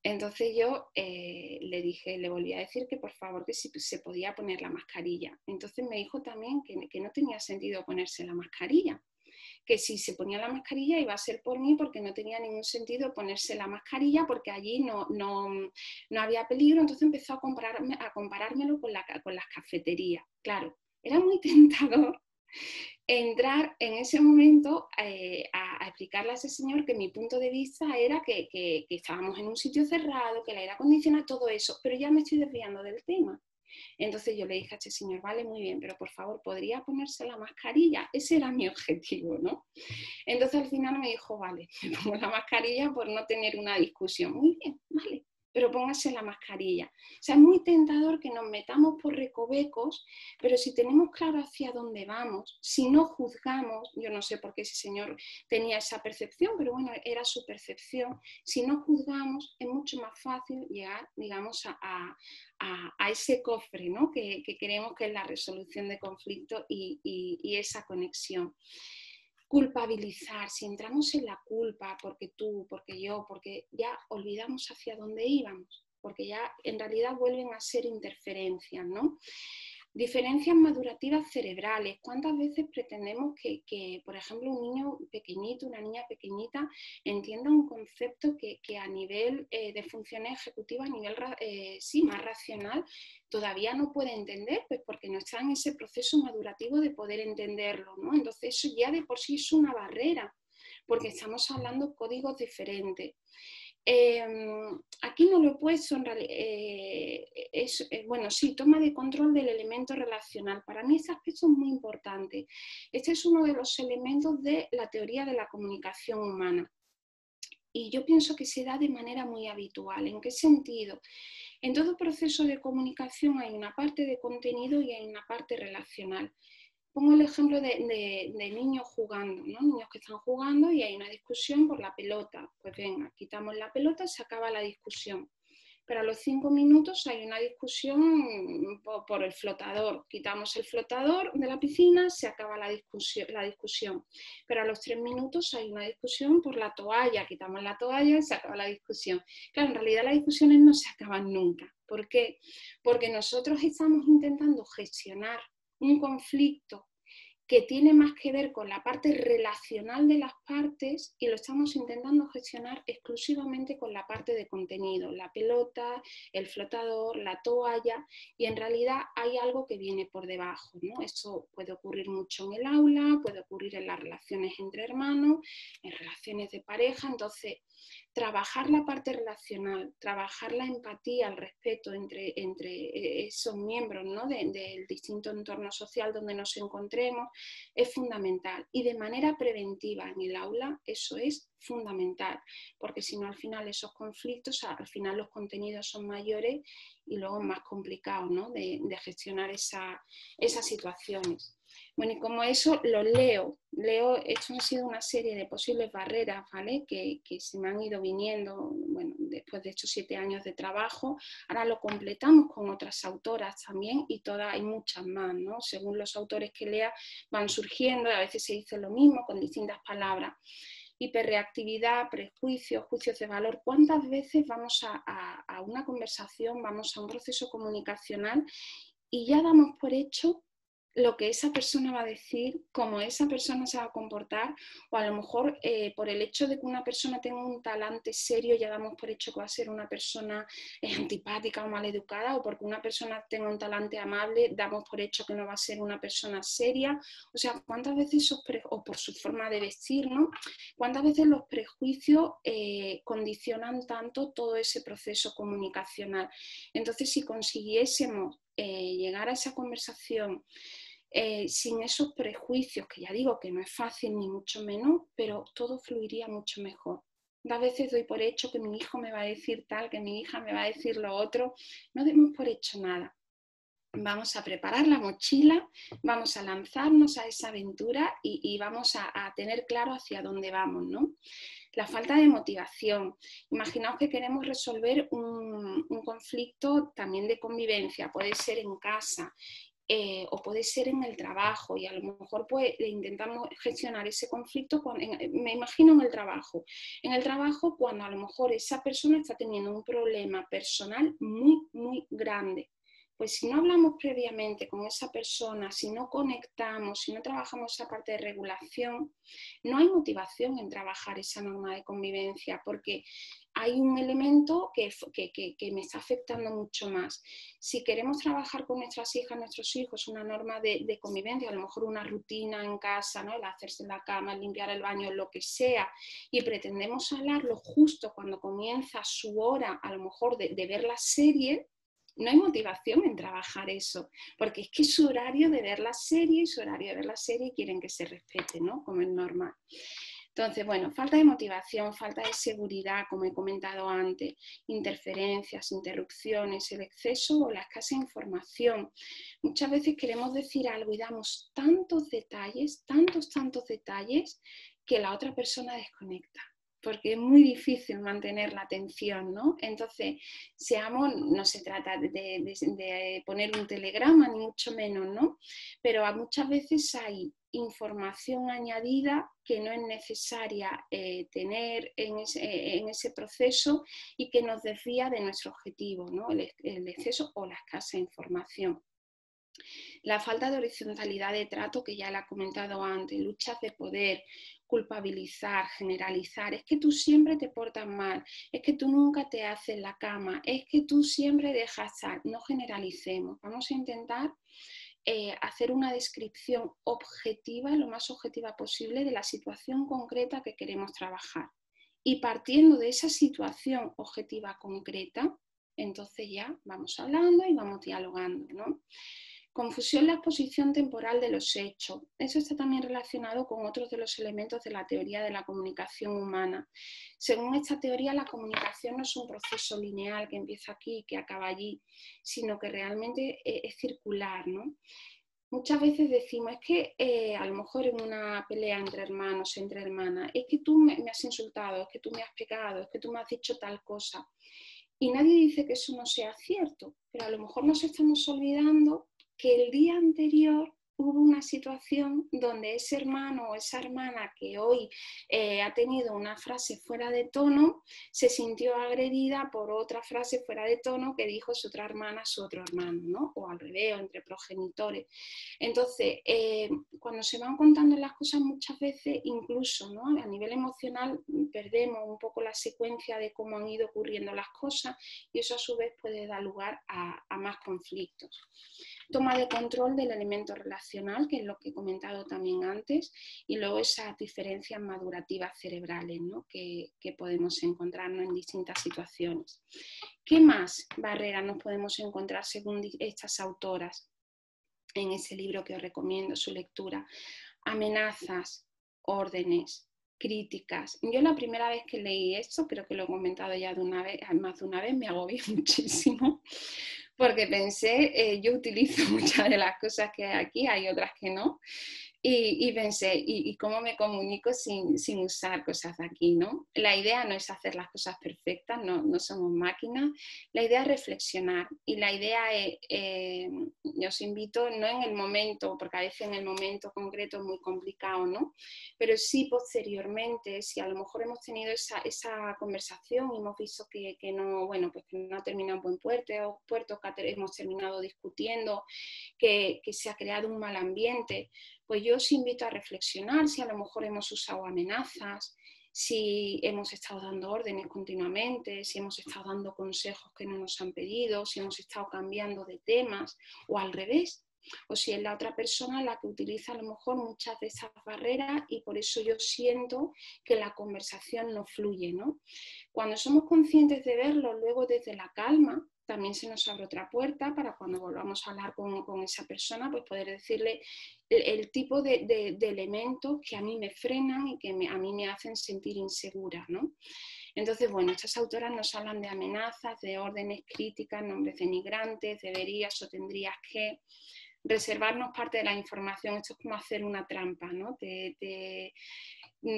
Entonces yo le dije, le volví a decir que por favor que si se podía poner la mascarilla. Entonces me dijo también que no tenía sentido ponerse la mascarilla, que si se ponía la mascarilla iba a ser por mí porque no tenía ningún sentido ponerse la mascarilla porque allí no había peligro. Entonces empezó a comparármelo con las cafeterías. Claro, era muy tentador entrar en ese momento a explicarle a ese señor que mi punto de vista era que estábamos en un sitio cerrado, que el aire acondicionado, todo eso, pero ya me estoy desviando del tema. Entonces yo le dije a este señor, vale, muy bien, pero por favor, ¿podría ponerse la mascarilla? Ese era mi objetivo, ¿no? Entonces al final me dijo, vale, me pongo la mascarilla por no tener una discusión. Muy bien, vale, pero póngase la mascarilla. O sea, es muy tentador que nos metamos por recovecos, pero si tenemos claro hacia dónde vamos, si no juzgamos, yo no sé por qué ese señor tenía esa percepción, pero bueno, era su percepción, si no juzgamos es mucho más fácil llegar, digamos, a ese cofre, ¿no?, que queremos, que es la resolución de conflictos y esa conexión. Culpabilizar, si entramos en la culpa, porque tú, porque yo, porque ya olvidamos hacia dónde íbamos, porque ya en realidad vuelven a ser interferencias, ¿no? Diferencias madurativas cerebrales. ¿Cuántas veces pretendemos que, por ejemplo, un niño pequeñito, una niña pequeñita, entienda un concepto que a nivel de funciones ejecutivas, a nivel más racional, todavía no puede entender, pues porque no está en ese proceso madurativo de poder entenderlo, ¿no? Entonces eso ya de por sí es una barrera, porque estamos hablando códigos diferentes. Aquí no lo he puesto, en realidad, bueno, sí, toma de control del elemento relacional. Para mí este aspecto es muy importante. Este es uno de los elementos de la teoría de la comunicación humana. Y yo pienso que se da de manera muy habitual. ¿En qué sentido? En todo proceso de comunicación hay una parte de contenido y hay una parte relacional. Pongo el ejemplo de niños jugando, ¿no? Niños que están jugando y hay una discusión por la pelota. Pues venga, quitamos la pelota, se acaba la discusión. Pero a los 5 minutos hay una discusión por el flotador. Quitamos el flotador de la piscina, se acaba la discusión. Pero a los 3 minutos hay una discusión por la toalla. Quitamos la toalla y se acaba la discusión. Claro, en realidad las discusiones no se acaban nunca. ¿Por qué? Porque nosotros estamos intentando gestionar un conflicto que tiene más que ver con la parte relacional de las partes y lo estamos intentando gestionar exclusivamente con la parte de contenido, la pelota, el flotador, la toalla, y en realidad hay algo que viene por debajo, ¿no? Esto puede ocurrir mucho en el aula, puede ocurrir en las relaciones entre hermanos, en relaciones de pareja. Entonces trabajar la parte relacional, trabajar la empatía, el respeto entre esos miembros, ¿no?, del distinto entorno social donde nos encontremos, es fundamental. Y de manera preventiva en el aula eso es fundamental, porque si no al final esos conflictos, al final los contenidos son mayores y luego es más complicado, ¿no?, de gestionar esas situaciones. Bueno, y como eso lo leo, esto ha sido una serie de posibles barreras, ¿vale?, que se me han ido viniendo, bueno, después de estos 7 años de trabajo. Ahora lo completamos con otras autoras también y todas, hay muchas más, ¿no? Según los autores que lea van surgiendo, a veces se dice lo mismo con distintas palabras. Hiperreactividad, prejuicios, juicios de valor. ¿Cuántas veces vamos a una conversación, vamos a un proceso comunicacional y ya damos por hecho lo que esa persona va a decir, cómo esa persona se va a comportar, o a lo mejor por el hecho de que una persona tenga un talante serio ya damos por hecho que va a ser una persona antipática o maleducada, o porque una persona tenga un talante amable damos por hecho que no va a ser una persona seria. O sea, ¿cuántas veces o por su forma de vestir, ¿no? ¿Cuántas veces los prejuicios condicionan tanto todo ese proceso comunicacional? Entonces, si consiguiésemos llegar a esa conversación sin esos prejuicios, que ya digo que no es fácil ni mucho menos, pero todo fluiría mucho mejor. A veces doy por hecho que mi hijo me va a decir tal, que mi hija me va a decir lo otro. No demos por hecho nada. Vamos a preparar la mochila, vamos a lanzarnos a esa aventura y vamos a tener claro hacia dónde vamos, ¿no? La falta de motivación. Imaginaos que queremos resolver un conflicto también de convivencia, puede ser en casa, o puede ser en el trabajo, y a lo mejor pues intentamos gestionar ese conflicto, me imagino en el trabajo cuando a lo mejor esa persona está teniendo un problema personal muy, muy grande. Pues si no hablamos previamente con esa persona, si no conectamos, si no trabajamos esa parte de regulación, no hay motivación en trabajar esa norma de convivencia, porque hay un elemento que me está afectando mucho más. Si queremos trabajar con nuestras hijas, nuestros hijos, una norma de convivencia, a lo mejor una rutina en casa, ¿no? El hacerse en la cama, el limpiar el baño, lo que sea, y pretendemos hablarlo justo cuando comienza su hora, a lo mejor de ver la serie, no hay motivación en trabajar eso, porque es que es su horario de ver la serie y su horario de ver la serie quieren que se respete, ¿no? Como es normal. Entonces, bueno, falta de motivación, falta de seguridad, como he comentado antes, interferencias, interrupciones, el exceso o la escasa información. Muchas veces queremos decir algo y damos tantos detalles, tantos detalles, que la otra persona desconecta, porque es muy difícil mantener la atención, ¿no? Entonces, no se trata de poner un telegrama, ni mucho menos, ¿no? Pero muchas veces hay información añadida que no es necesaria tener en ese proceso y que nos desvía de nuestro objetivo, ¿no? El exceso o la escasa información. La falta de horizontalidad de trato, que ya la he comentado antes, luchas de poder, culpabilizar, generalizar, es que tú siempre te portas mal, es que tú nunca te haces la cama, es que tú siempre dejas estar. No generalicemos, vamos a intentar hacer una descripción objetiva, lo más objetiva posible, de la situación concreta que queremos trabajar. Y partiendo de esa situación objetiva concreta, entonces ya vamos hablando y vamos dialogando, ¿no? Confusión en la exposición temporal de los hechos. Eso está también relacionado con otros de los elementos de la teoría de la comunicación humana. Según esta teoría, la comunicación no es un proceso lineal que empieza aquí y que acaba allí, sino que realmente es circular, ¿no? Muchas veces decimos, es que a lo mejor en una pelea entre hermanos, entre hermanas, es que tú me has insultado, es que tú me has pegado, es que tú me has dicho tal cosa. Y nadie dice que eso no sea cierto, pero a lo mejor nos estamos olvidando que el día anterior hubo una situación donde ese hermano o esa hermana que hoy ha tenido una frase fuera de tono, se sintió agredida por otra frase fuera de tono que dijo su otra hermana a su otro hermano, ¿no? O al revés, o entre progenitores. Entonces, cuando se van contando las cosas muchas veces, incluso, ¿no? A nivel emocional, perdemos un poco la secuencia de cómo han ido ocurriendo las cosas, y eso a su vez puede dar lugar a más conflictos. Toma de control del elemento relacional, que es lo que he comentado también antes, y luego esas diferencias madurativas cerebrales, ¿no? que podemos encontrarnos en distintas situaciones. ¿Qué más barreras nos podemos encontrar según estas autoras en ese libro que os recomiendo su lectura? Amenazas, órdenes, críticas. Yo la primera vez que leí esto, creo que lo he comentado ya más de una vez, me agobié muchísimo, porque pensé, yo utilizo muchas de las cosas que hay aquí, hay otras que no, Y pensé, ¿y cómo me comunico sin usar cosas de aquí, ¿no? La idea no es hacer las cosas perfectas, no somos máquinas. La idea es reflexionar y la idea es, yo os invito, no en el momento, porque a veces en el momento concreto es muy complicado, ¿no? Pero sí posteriormente, si a lo mejor hemos tenido esa conversación y hemos visto que no, bueno, pues que no ha terminado en buen puerto, que hemos terminado discutiendo, que se ha creado un mal ambiente, pues yo os invito a reflexionar si a lo mejor hemos usado amenazas, si hemos estado dando órdenes continuamente, si hemos estado dando consejos que no nos han pedido, si hemos estado cambiando de temas o al revés, o si es la otra persona la que utiliza a lo mejor muchas de esas barreras y por eso yo siento que la conversación no fluye, ¿no? Cuando somos conscientes de verlo luego desde la calma, también se nos abre otra puerta para cuando volvamos a hablar con esa persona, pues poder decirle el tipo de elementos que a mí me frenan y que a mí me hacen sentir insegura, ¿no? Entonces, bueno, estas autoras nos hablan de amenazas, de órdenes críticas, nombres denigrantes, deberías o tendrías que reservarnos parte de la información. Esto es como hacer una trampa, ¿no?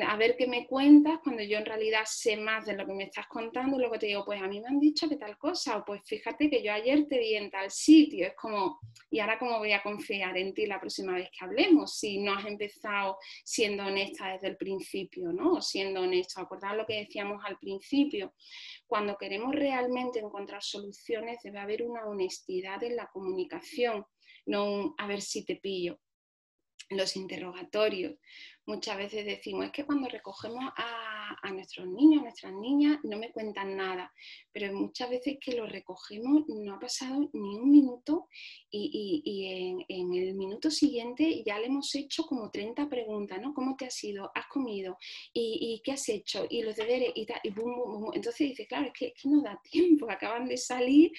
A ver qué me cuentas cuando yo en realidad sé más de lo que me estás contando y luego te digo, pues a mí me han dicho que tal cosa, o pues fíjate que yo ayer te vi en tal sitio. Es como, ¿y ahora cómo voy a confiar en ti la próxima vez que hablemos si no has empezado siendo honesta desde el principio, ¿no? O siendo honesto. Acordad lo que decíamos al principio. Cuando queremos realmente encontrar soluciones debe haber una honestidad en la comunicación, no a ver si te pillo. Los interrogatorios. Muchas veces decimos, es que cuando recogemos a nuestros niños, a nuestras niñas, no me cuentan nada, pero muchas veces que lo recogemos no ha pasado ni un minuto y en el minuto siguiente ya le hemos hecho como 30 preguntas, ¿no? ¿Cómo te has ido? ¿Has comido? ¿Y qué has hecho? Y los deberes y tal, y boom, boom, boom. Entonces dice, claro, es que no da tiempo, acaban de salir,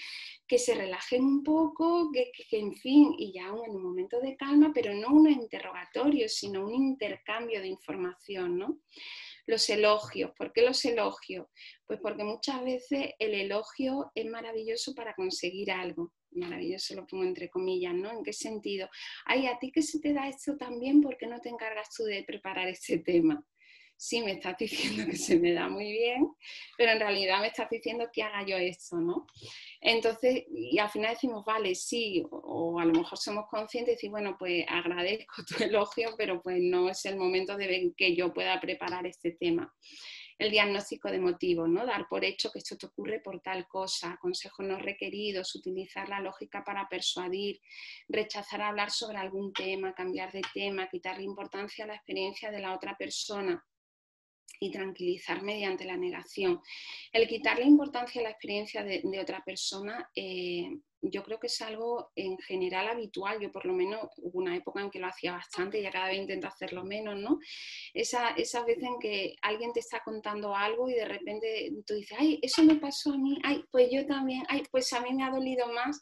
que se relajen un poco, que en fin, y ya en un momento de calma, pero no un interrogatorio, sino un intercambio de información, ¿no? Los elogios, ¿por qué los elogios? Pues porque muchas veces el elogio es maravilloso para conseguir algo. Maravilloso lo pongo entre comillas, ¿no? ¿En qué sentido? Ay, a ti que se te da esto también, ¿por qué no te encargas tú de preparar ese tema? Sí, me estás diciendo que se me da muy bien, pero en realidad me estás diciendo que haga yo esto, ¿no? Entonces, y al final decimos, vale, sí, o a lo mejor somos conscientes y decimos, bueno, pues agradezco tu elogio, pero pues no es el momento de ver que yo pueda preparar este tema. El diagnóstico de motivos, ¿no? Dar por hecho que esto te ocurre por tal cosa, consejos no requeridos, utilizar la lógica para persuadir, rechazar hablar sobre algún tema, cambiar de tema, quitarle importancia a la experiencia de la otra persona y tranquilizar mediante la negación. El quitarle importancia a la experiencia de otra persona, yo creo que es algo en general habitual. Yo por lo menos hubo una época en que lo hacía bastante y ya cada vez intento hacerlo menos, ¿no? Esas veces en que alguien te está contando algo y de repente tú dices, ay, eso me pasó a mí, ay, pues yo también, ay, pues a mí me ha dolido más.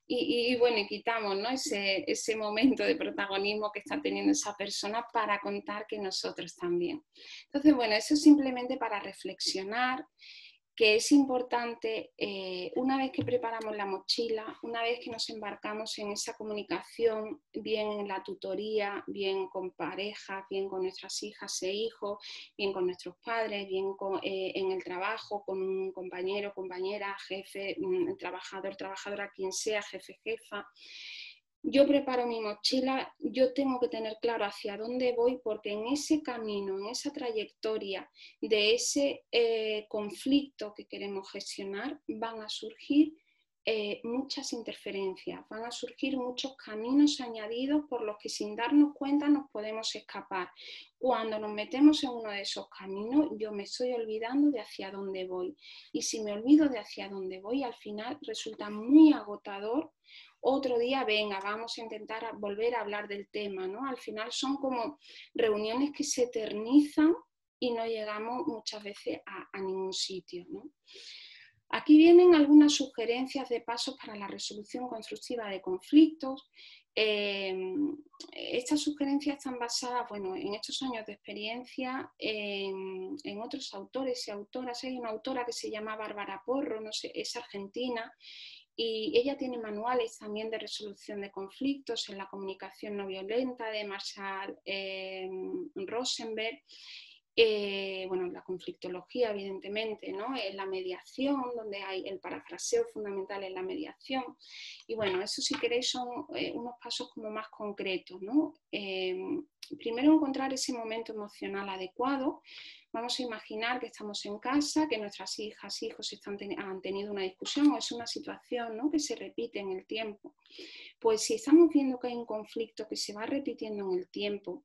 Y bueno, y quitamos, ¿no? ese momento de protagonismo que está teniendo esa persona para contar que nosotros también. Entonces, bueno, eso es simplemente para reflexionar que es importante, una vez que preparamos la mochila, una vez que nos embarcamos en esa comunicación, bien en la tutoría, bien con parejas, bien con nuestras hijas e hijos, bien con nuestros padres, bien en el trabajo, con un compañero, compañera, jefe, trabajador, trabajadora, quien sea, jefe, jefa. Yo preparo mi mochila, yo tengo que tener claro hacia dónde voy porque en ese camino, en esa trayectoria de ese conflicto que queremos gestionar van a surgir muchas interferencias, van a surgir muchos caminos añadidos por los que sin darnos cuenta nos podemos escapar. Cuando nos metemos en uno de esos caminos, yo me estoy olvidando de hacia dónde voy. Y si me olvido de hacia dónde voy, al final resulta muy agotador. Otro día, venga, vamos a intentar volver a hablar del tema, ¿no? Al final son como reuniones que se eternizan y no llegamos muchas veces a ningún sitio, ¿no? Aquí vienen algunas sugerencias de pasos para la resolución constructiva de conflictos. Estas sugerencias están basadas, bueno, en estos años de experiencia, en otros autores y autoras. Hay una autora que se llama Bárbara Porro, no sé, es argentina, y ella tiene manuales también de resolución de conflictos en la comunicación no violenta de Marshall Rosenberg. Bueno, la conflictología, evidentemente, ¿no? En la mediación, donde hay el parafraseo fundamental en la mediación. Y bueno, eso si queréis son unos pasos como más concretos, ¿no? Primero encontrar ese momento emocional adecuado. Vamos a imaginar que estamos en casa, que nuestras hijas, hijos han tenido una discusión o es una situación, ¿no?, que se repite en el tiempo. Pues si estamos viendo que hay un conflicto que se va repitiendo en el tiempo,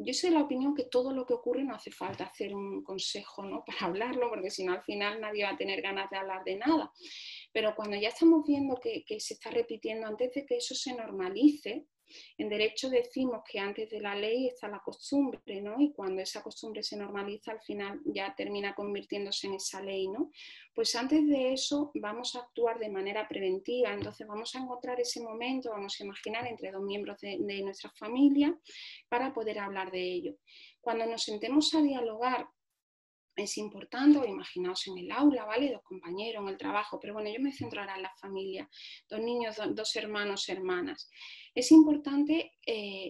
yo soy de la opinión que todo lo que ocurre no hace falta hacer un consejo, ¿no?, para hablarlo, porque si no al final nadie va a tener ganas de hablar de nada. Pero cuando ya estamos viendo que se está repitiendo, antes de que eso se normalice, en derecho decimos que antes de la ley está la costumbre, ¿no? Y cuando esa costumbre se normaliza, al final ya termina convirtiéndose en esa ley, ¿no? Pues antes de eso vamos a actuar de manera preventiva. Entonces vamos a encontrar ese momento, vamos a imaginar, entre dos miembros de nuestra familia para poder hablar de ello. Cuando nos sentemos a dialogar, es importante, o imaginaos en el aula, ¿vale? Dos compañeros en el trabajo, pero bueno, yo me centro ahora en la familia, dos niños, dos hermanos, hermanas. Es importante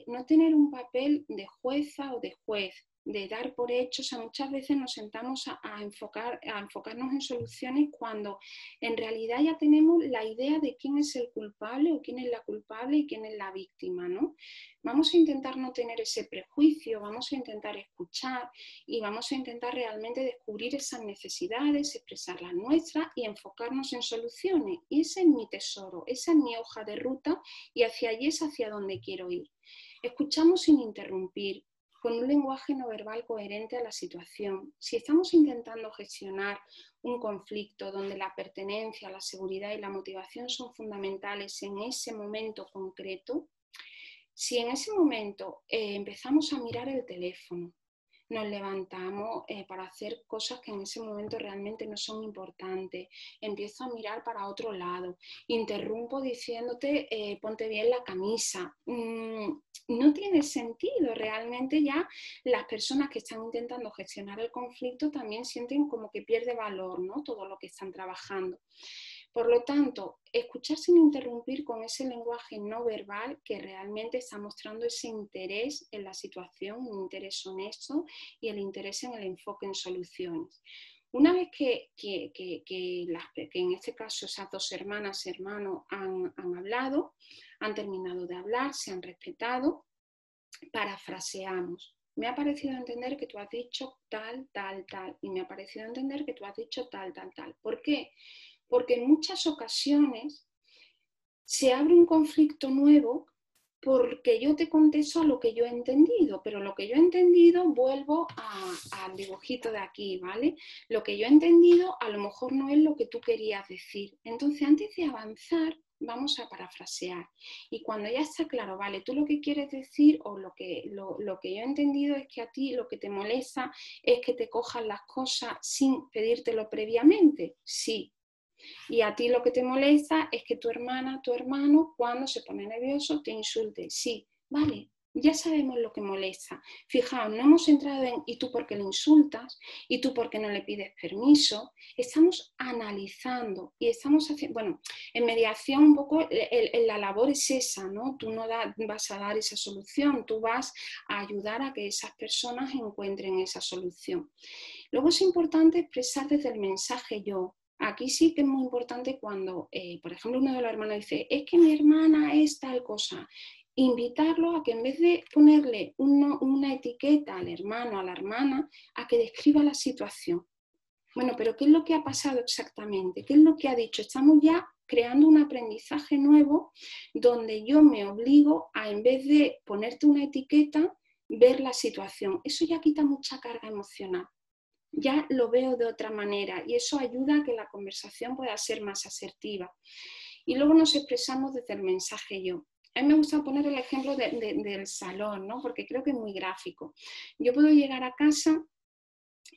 no tener un papel de jueza o de juez, de dar por hecho. O sea, muchas veces nos sentamos a enfocarnos en soluciones cuando en realidad ya tenemos la idea de quién es el culpable o quién es la culpable y quién es la víctima, ¿no? Vamos a intentar no tener ese prejuicio, vamos a intentar escuchar y vamos a intentar realmente descubrir esas necesidades, expresar las nuestras y enfocarnos en soluciones. Y ese es mi tesoro, esa es mi hoja de ruta y hacia allí es hacia donde quiero ir. Escuchamos sin interrumpir, con un lenguaje no verbal coherente a la situación. Si estamos intentando gestionar un conflicto donde la pertenencia, la seguridad y la motivación son fundamentales en ese momento concreto, si en ese momento empezamos a mirar el teléfono, nos levantamos para hacer cosas que en ese momento realmente no son importantes, empiezo a mirar para otro lado, interrumpo diciéndote ponte bien la camisa, no tiene sentido. Realmente ya las personas que están intentando gestionar el conflicto también sienten como que pierde valor, ¿no?, todo lo que están trabajando. Por lo tanto, escuchar sin interrumpir con ese lenguaje no verbal que realmente está mostrando ese interés en la situación, un interés honesto y el interés en el enfoque en soluciones. Una vez que en este caso esas dos hermanas, hermanos han hablado, han terminado de hablar, se han respetado, parafraseamos. Me ha parecido entender que tú has dicho tal, tal, tal, y me ha parecido entender que tú has dicho tal, tal, tal. ¿Por qué? Porque en muchas ocasiones se abre un conflicto nuevo porque yo te contesto a lo que yo he entendido, pero lo que yo he entendido, vuelvo al dibujito de aquí, ¿vale? Lo que yo he entendido a lo mejor no es lo que tú querías decir. Entonces, antes de avanzar, vamos a parafrasear. Y cuando ya está claro, vale, tú lo que quieres decir o lo que yo he entendido es que a ti lo que te molesta es que te cojan las cosas sin pedírtelo previamente. Sí. Y a ti lo que te molesta es que tu hermana, tu hermano, cuando se pone nervioso, te insulte. Sí, vale, ya sabemos lo que molesta. Fijaos, no hemos entrado en ¿y tú por qué le insultas? ¿Y tú por qué no le pides permiso? Estamos analizando y estamos haciendo, bueno, en mediación un poco la labor es esa, ¿no? Tú no vas a dar esa solución, tú vas a ayudar a que esas personas encuentren esa solución. Luego es importante expresar desde el mensaje yo. Aquí sí que es muy importante cuando, por ejemplo, uno de los hermanos dice, es que mi hermana es tal cosa. Invitarlo a que en vez de ponerle una etiqueta al hermano, a la hermana, a que describa la situación. Bueno, pero ¿qué es lo que ha pasado exactamente? ¿Qué es lo que ha dicho? Estamos ya creando un aprendizaje nuevo donde yo me obligo a, en vez de ponerte una etiqueta, ver la situación. Eso ya quita mucha carga emocional. Ya lo veo de otra manera y eso ayuda a que la conversación pueda ser más asertiva. Y luego nos expresamos desde el mensaje yo. A mí me gusta poner el ejemplo del salón, ¿no? Porque creo que es muy gráfico. Yo puedo llegar a casa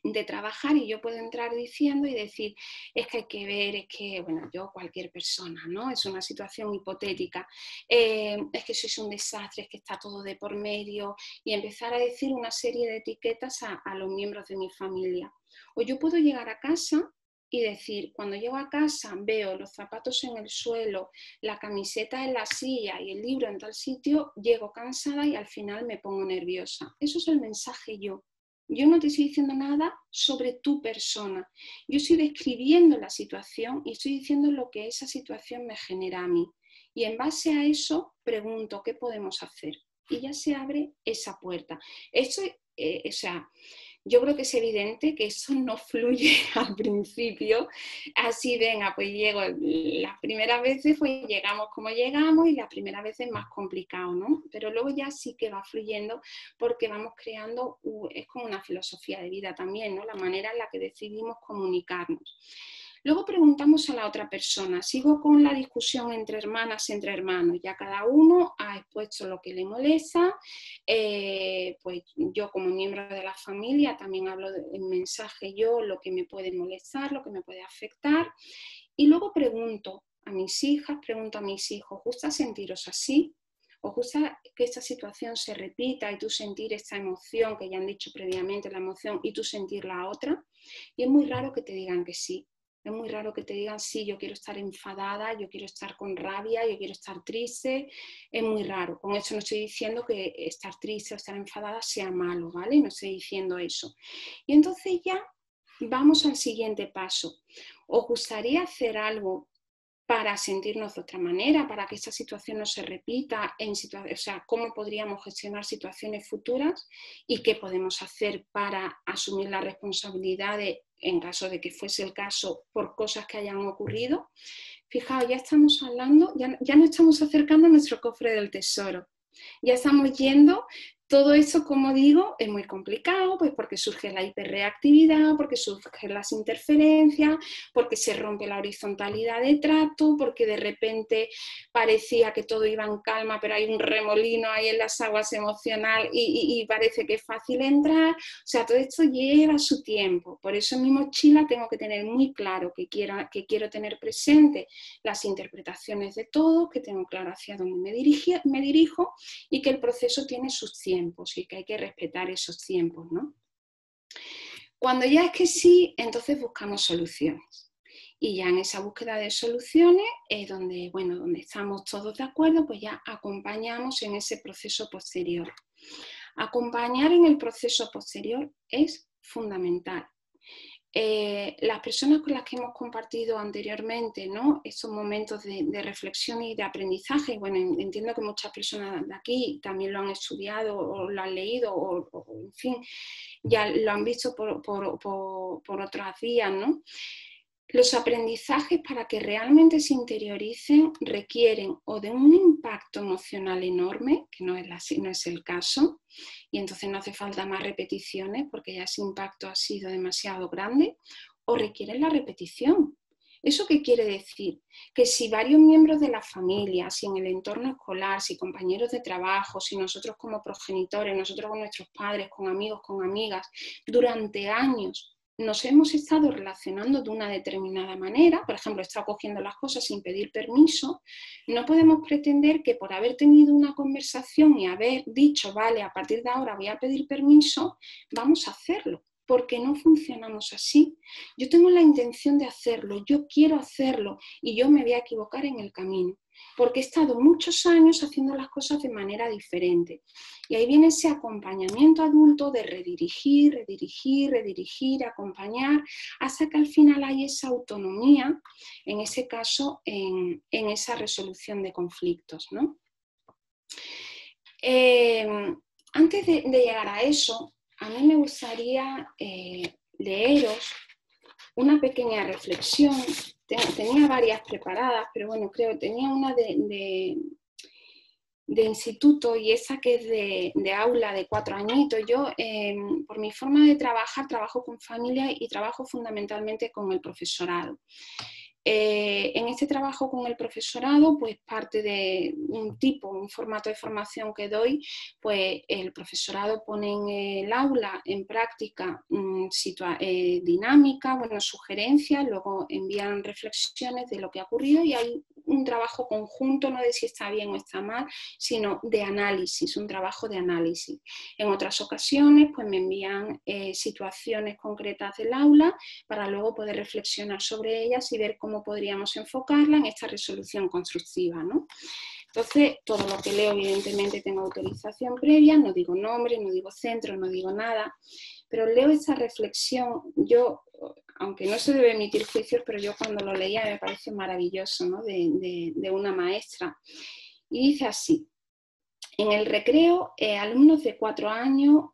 de trabajar y yo puedo entrar diciendo y decir, es que hay que ver, es que, bueno, yo cualquier persona, ¿no? Es una situación hipotética, es que sois un desastre, es que está todo de por medio, y empezar a decir una serie de etiquetas a los miembros de mi familia. O yo puedo llegar a casa y decir, cuando llego a casa veo los zapatos en el suelo, la camiseta en la silla y el libro en tal sitio, llego cansada y al final me pongo nerviosa. Eso es el mensaje yo. Yo no te estoy diciendo nada sobre tu persona. Yo estoy describiendo la situación y estoy diciendo lo que esa situación me genera a mí. Y en base a eso pregunto, ¿qué podemos hacer? Y ya se abre esa puerta. Esto, yo creo que es evidente que eso no fluye al principio, así venga, pues llego, las primeras veces pues llegamos como llegamos y las primeras veces más complicado, ¿no? Pero luego ya sí que va fluyendo porque vamos creando, es como una filosofía de vida también, ¿no? La manera en la que decidimos comunicarnos. Luego preguntamos a la otra persona, sigo con la discusión entre hermanas, entre hermanos, ya cada uno ha expuesto lo que le molesta, pues yo como miembro de la familia también hablo en mensaje yo lo que me puede molestar, lo que me puede afectar y luego pregunto a mis hijas, pregunto a mis hijos, ¿os gusta sentiros así? ¿Os gusta que esta situación se repita y tú sentir esta emoción que ya han dicho previamente, la emoción, y tú sentir la otra? Y es muy raro que te digan que sí. Es muy raro que te digan, sí, yo quiero estar enfadada, yo quiero estar con rabia, yo quiero estar triste. Es muy raro. Con eso no estoy diciendo que estar triste o estar enfadada sea malo, ¿vale? No estoy diciendo eso. Y entonces ya vamos al siguiente paso. ¿Os gustaría hacer algo para sentirnos de otra manera, para que esta situación no se repita, o sea, cómo podríamos gestionar situaciones futuras y qué podemos hacer para asumir la responsabilidad en caso de que fuese el caso por cosas que hayan ocurrido? Fijaos, ya estamos hablando, ya nos estamos acercando a nuestro cofre del tesoro. Ya estamos yendo, todo eso, como digo, es muy complicado, pues porque surge la hiperreactividad, porque surgen las interferencias, porque se rompe la horizontalidad de trato, porque de repente parecía que todo iba en calma, pero hay un remolino ahí en las aguas emocional y parece que es fácil entrar. O sea, todo esto lleva su tiempo. Por eso en mi mochila tengo que tener muy claro que quiero tener presente las interpretaciones de todo, que tengo claro hacia dónde me dirijo y que el proceso tiene sus tiempos y que hay que respetar esos tiempos, ¿no? Cuando ya es que sí, entonces buscamos soluciones. Y ya en esa búsqueda de soluciones es donde, bueno, donde estamos todos de acuerdo, pues ya acompañamos en ese proceso posterior. Acompañar en el proceso posterior es fundamental. Las personas con las que hemos compartido anteriormente, ¿no? Estos momentos de reflexión y de aprendizaje, bueno, entiendo que muchas personas de aquí también lo han estudiado o lo han leído o en fin, ya lo han visto por otras vías, ¿no? Los aprendizajes para que realmente se interioricen requieren o de un impacto emocional enorme, que no es el caso, y entonces no hace falta más repeticiones porque ya ese impacto ha sido demasiado grande, o requieren la repetición. ¿Eso qué quiere decir? Que si varios miembros de la familia, si en el entorno escolar, si compañeros de trabajo, si nosotros como progenitores, nosotros con nuestros padres, con amigos, con amigas, durante años nos hemos estado relacionando de una determinada manera, por ejemplo, he estado cogiendo las cosas sin pedir permiso, no podemos pretender que por haber tenido una conversación y haber dicho, vale, a partir de ahora voy a pedir permiso, vamos a hacerlo, porque no funcionamos así. Yo tengo la intención de hacerlo, yo quiero hacerlo y yo me voy a equivocar en el camino, porque he estado muchos años haciendo las cosas de manera diferente. Y ahí viene ese acompañamiento adulto de redirigir, acompañar, hasta que al final hay esa autonomía, en ese caso, en esa resolución de conflictos, ¿no? Antes de llegar a eso, a mí me gustaría leeros una pequeña reflexión. Tenía varias preparadas, pero bueno, creo que tenía una de instituto y esa que es de aula de 4 añitos. Yo, por mi forma de trabajar, trabajo con familias y trabajo fundamentalmente con el profesorado. En este trabajo con el profesorado, pues parte de un formato de formación que doy, pues el profesorado pone en el aula en práctica dinámica, bueno, sugerencias, luego envían reflexiones de lo que ha ocurrido y hay un trabajo conjunto, no de si está bien o está mal, sino de análisis, un trabajo de análisis. En otras ocasiones pues me envían situaciones concretas del aula para luego poder reflexionar sobre ellas y ver cómo podríamos enfocarla en esta resolución constructiva, ¿no? Entonces, todo lo que leo, evidentemente, tengo autorización previa, no digo nombre, no digo centro, no digo nada, pero leo esta reflexión. Yo, aunque no se debe emitir juicios, pero yo cuando lo leía me parece maravilloso, ¿no? de una maestra. Y dice así: en el recreo, alumnos de 4 años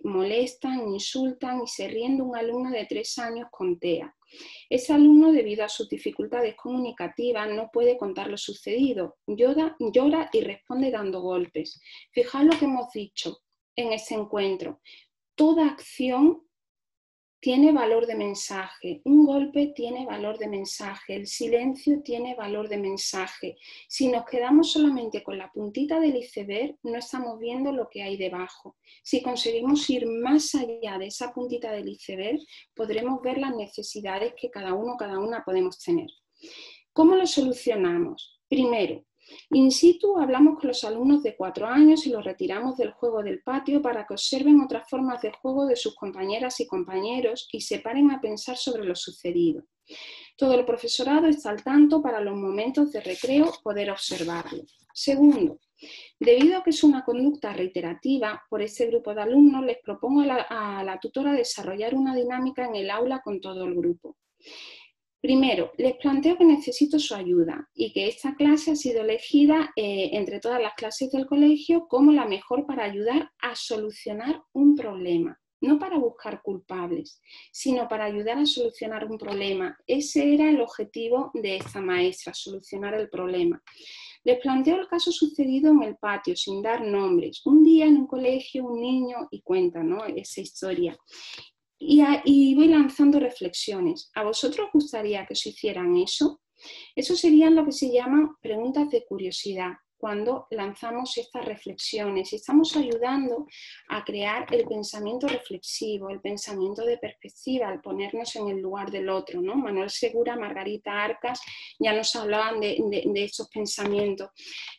molestan, insultan y se ríen de un alumno de 3 años con TEA. Ese alumno, debido a sus dificultades comunicativas, no puede contar lo sucedido, llora y responde dando golpes. Fijaos lo que hemos dicho en ese encuentro. Toda acción tiene valor de mensaje, un golpe tiene valor de mensaje, el silencio tiene valor de mensaje. Si nos quedamos solamente con la puntita del iceberg, no estamos viendo lo que hay debajo. Si conseguimos ir más allá de esa puntita del iceberg, podremos ver las necesidades que cada uno, cada una podemos tener. ¿Cómo lo solucionamos? Primero, in situ hablamos con los alumnos de 4 años y los retiramos del juego del patio para que observen otras formas de juego de sus compañeras y compañeros y se paren a pensar sobre lo sucedido. Todo el profesorado está al tanto para los momentos de recreo poder observarlo. Segundo, debido a que es una conducta reiterativa, por ese grupo de alumnos les propongo a la tutora desarrollar una dinámica en el aula con todo el grupo. Primero, les planteo que necesito su ayuda y que esta clase ha sido elegida entre todas las clases del colegio como la mejor para ayudar a solucionar un problema. No para buscar culpables, sino para ayudar a solucionar un problema. Ese era el objetivo de esta maestra, solucionar el problema. Les planteo el caso sucedido en el patio, sin dar nombres. Un día en un colegio, un niño, y cuenta, ¿no?, esa historia. Y voy lanzando reflexiones. ¿A vosotros os gustaría que os hicieran eso? Eso serían lo que se llaman preguntas de curiosidad, cuando lanzamos estas reflexiones. Estamos ayudando a crear el pensamiento reflexivo, el pensamiento de perspectiva, al ponernos en el lugar del otro, ¿no? Manuel Segura, Margarita Arcas ya nos hablaban de estos pensamientos.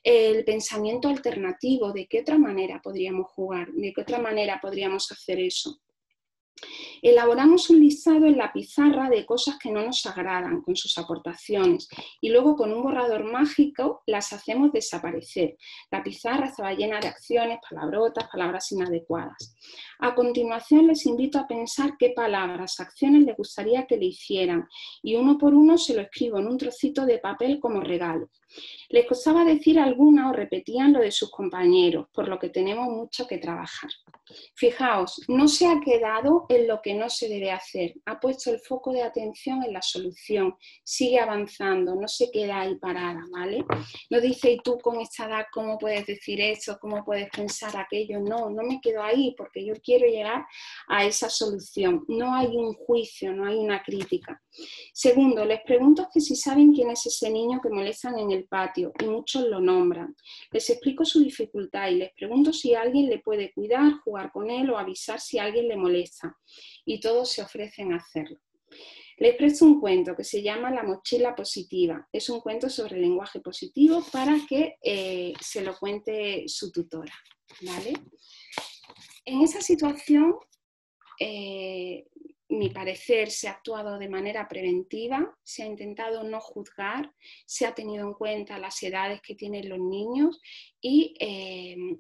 El pensamiento alternativo, ¿de qué otra manera podríamos jugar? ¿De qué otra manera podríamos hacer eso? Elaboramos un listado en la pizarra de cosas que no nos agradan con sus aportaciones y luego con un borrador mágico las hacemos desaparecer. La pizarra estaba llena de acciones, palabrotas, palabras inadecuadas. A continuación les invito a pensar qué palabras, acciones les gustaría que le hicieran y uno por uno se lo escribo en un trocito de papel como regalo. Les costaba decir alguna o repetían lo de sus compañeros, por lo que tenemos mucho que trabajar. Fijaos, no se ha quedado en lo que no se debe hacer, ha puesto el foco de atención en la solución, sigue avanzando, no se queda ahí parada, ¿vale? No dice, ¿y tú con esta edad cómo puedes decir eso? ¿Cómo puedes pensar aquello? No, no me quedo ahí porque yo quiero llegar a esa solución. No hay un juicio, no hay una crítica. Segundo, les pregunto que si saben quién es ese niño que molestan en el patio y muchos lo nombran. Les explico su dificultad y les pregunto si alguien le puede cuidar, jugar con él o avisar si alguien le molesta. Y todos se ofrecen a hacerlo. Les presto un cuento que se llama La mochila positiva. Es un cuento sobre el lenguaje positivo para que se lo cuente su tutora, ¿vale? En esa situación, mi parecer, se ha actuado de manera preventiva, se ha intentado no juzgar, se ha tenido en cuenta las edades que tienen los niños y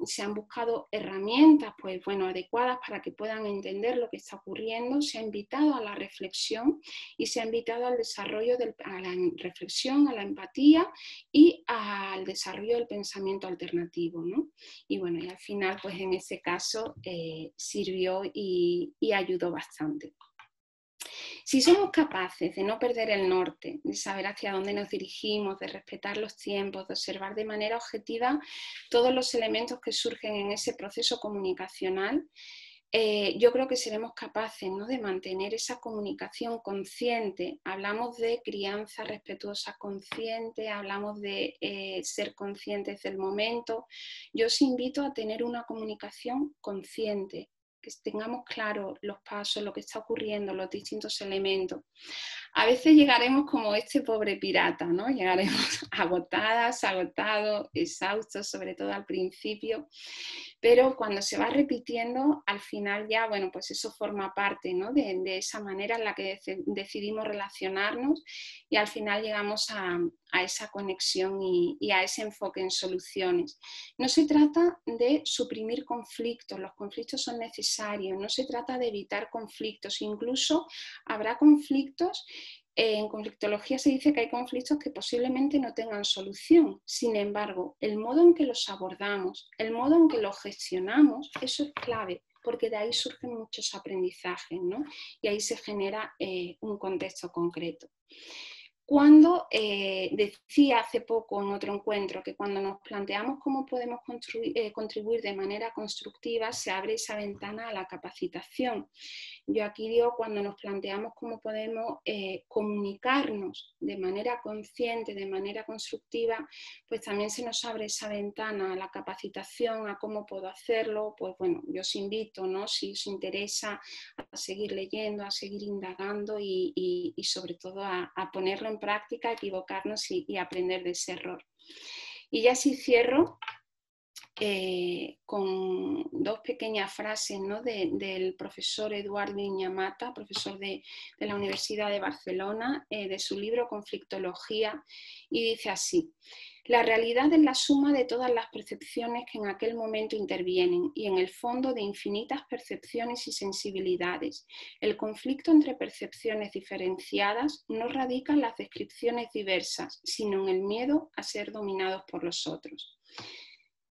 se han buscado herramientas pues, bueno, adecuadas para que puedan entender lo que está ocurriendo, se ha invitado a la reflexión y se ha invitado al desarrollo, a la reflexión, a la empatía y al desarrollo del pensamiento alternativo, ¿no? Y bueno, y al final pues en ese caso sirvió y ayudó bastante. Si somos capaces de no perder el norte, de saber hacia dónde nos dirigimos, de respetar los tiempos, de observar de manera objetiva todos los elementos que surgen en ese proceso comunicacional, yo creo que seremos capaces, ¿no?, de mantener esa comunicación consciente. Hablamos de crianza respetuosa consciente, hablamos de ser conscientes del momento. Yo os invito a tener una comunicación consciente, que tengamos claro los pasos, lo que está ocurriendo, los distintos elementos. A veces llegaremos como este pobre pirata, ¿no? Llegaremos agotadas, agotados, exhaustos, sobre todo al principio, pero cuando se va repitiendo, al final ya, bueno, pues eso forma parte, ¿no? de esa manera en la que decidimos relacionarnos y al final llegamos a esa conexión y a ese enfoque en soluciones. No se trata de suprimir conflictos, los conflictos son necesarios, no se trata de evitar conflictos, incluso habrá conflictos. En conflictología se dice que hay conflictos que posiblemente no tengan solución. Sin embargo, el modo en que los abordamos, el modo en que los gestionamos, eso es clave, porque de ahí surgen muchos aprendizajes, ¿no? Y ahí se genera un contexto concreto. Cuando decía hace poco en otro encuentro que cuando nos planteamos cómo podemos contribuir de manera constructiva, se abre esa ventana a la capacitación. Yo aquí digo cuando nos planteamos cómo podemos comunicarnos de manera consciente, de manera constructiva, pues también se nos abre esa ventana a la capacitación, a cómo puedo hacerlo. Pues bueno, yo os invito, ¿no? Si os interesa, a seguir leyendo, a seguir indagando y sobre todo a ponerlo en práctica, equivocarnos y aprender de ese error. Y ya si cierro con dos pequeñas frases, ¿no? del profesor Eduardo Iñamata, profesor de la Universidad de Barcelona, de su libro Conflictología, y dice así: la realidad es la suma de todas las percepciones que en aquel momento intervienen y en el fondo de infinitas percepciones y sensibilidades. El conflicto entre percepciones diferenciadas no radica en las descripciones diversas, sino en el miedo a ser dominados por los otros.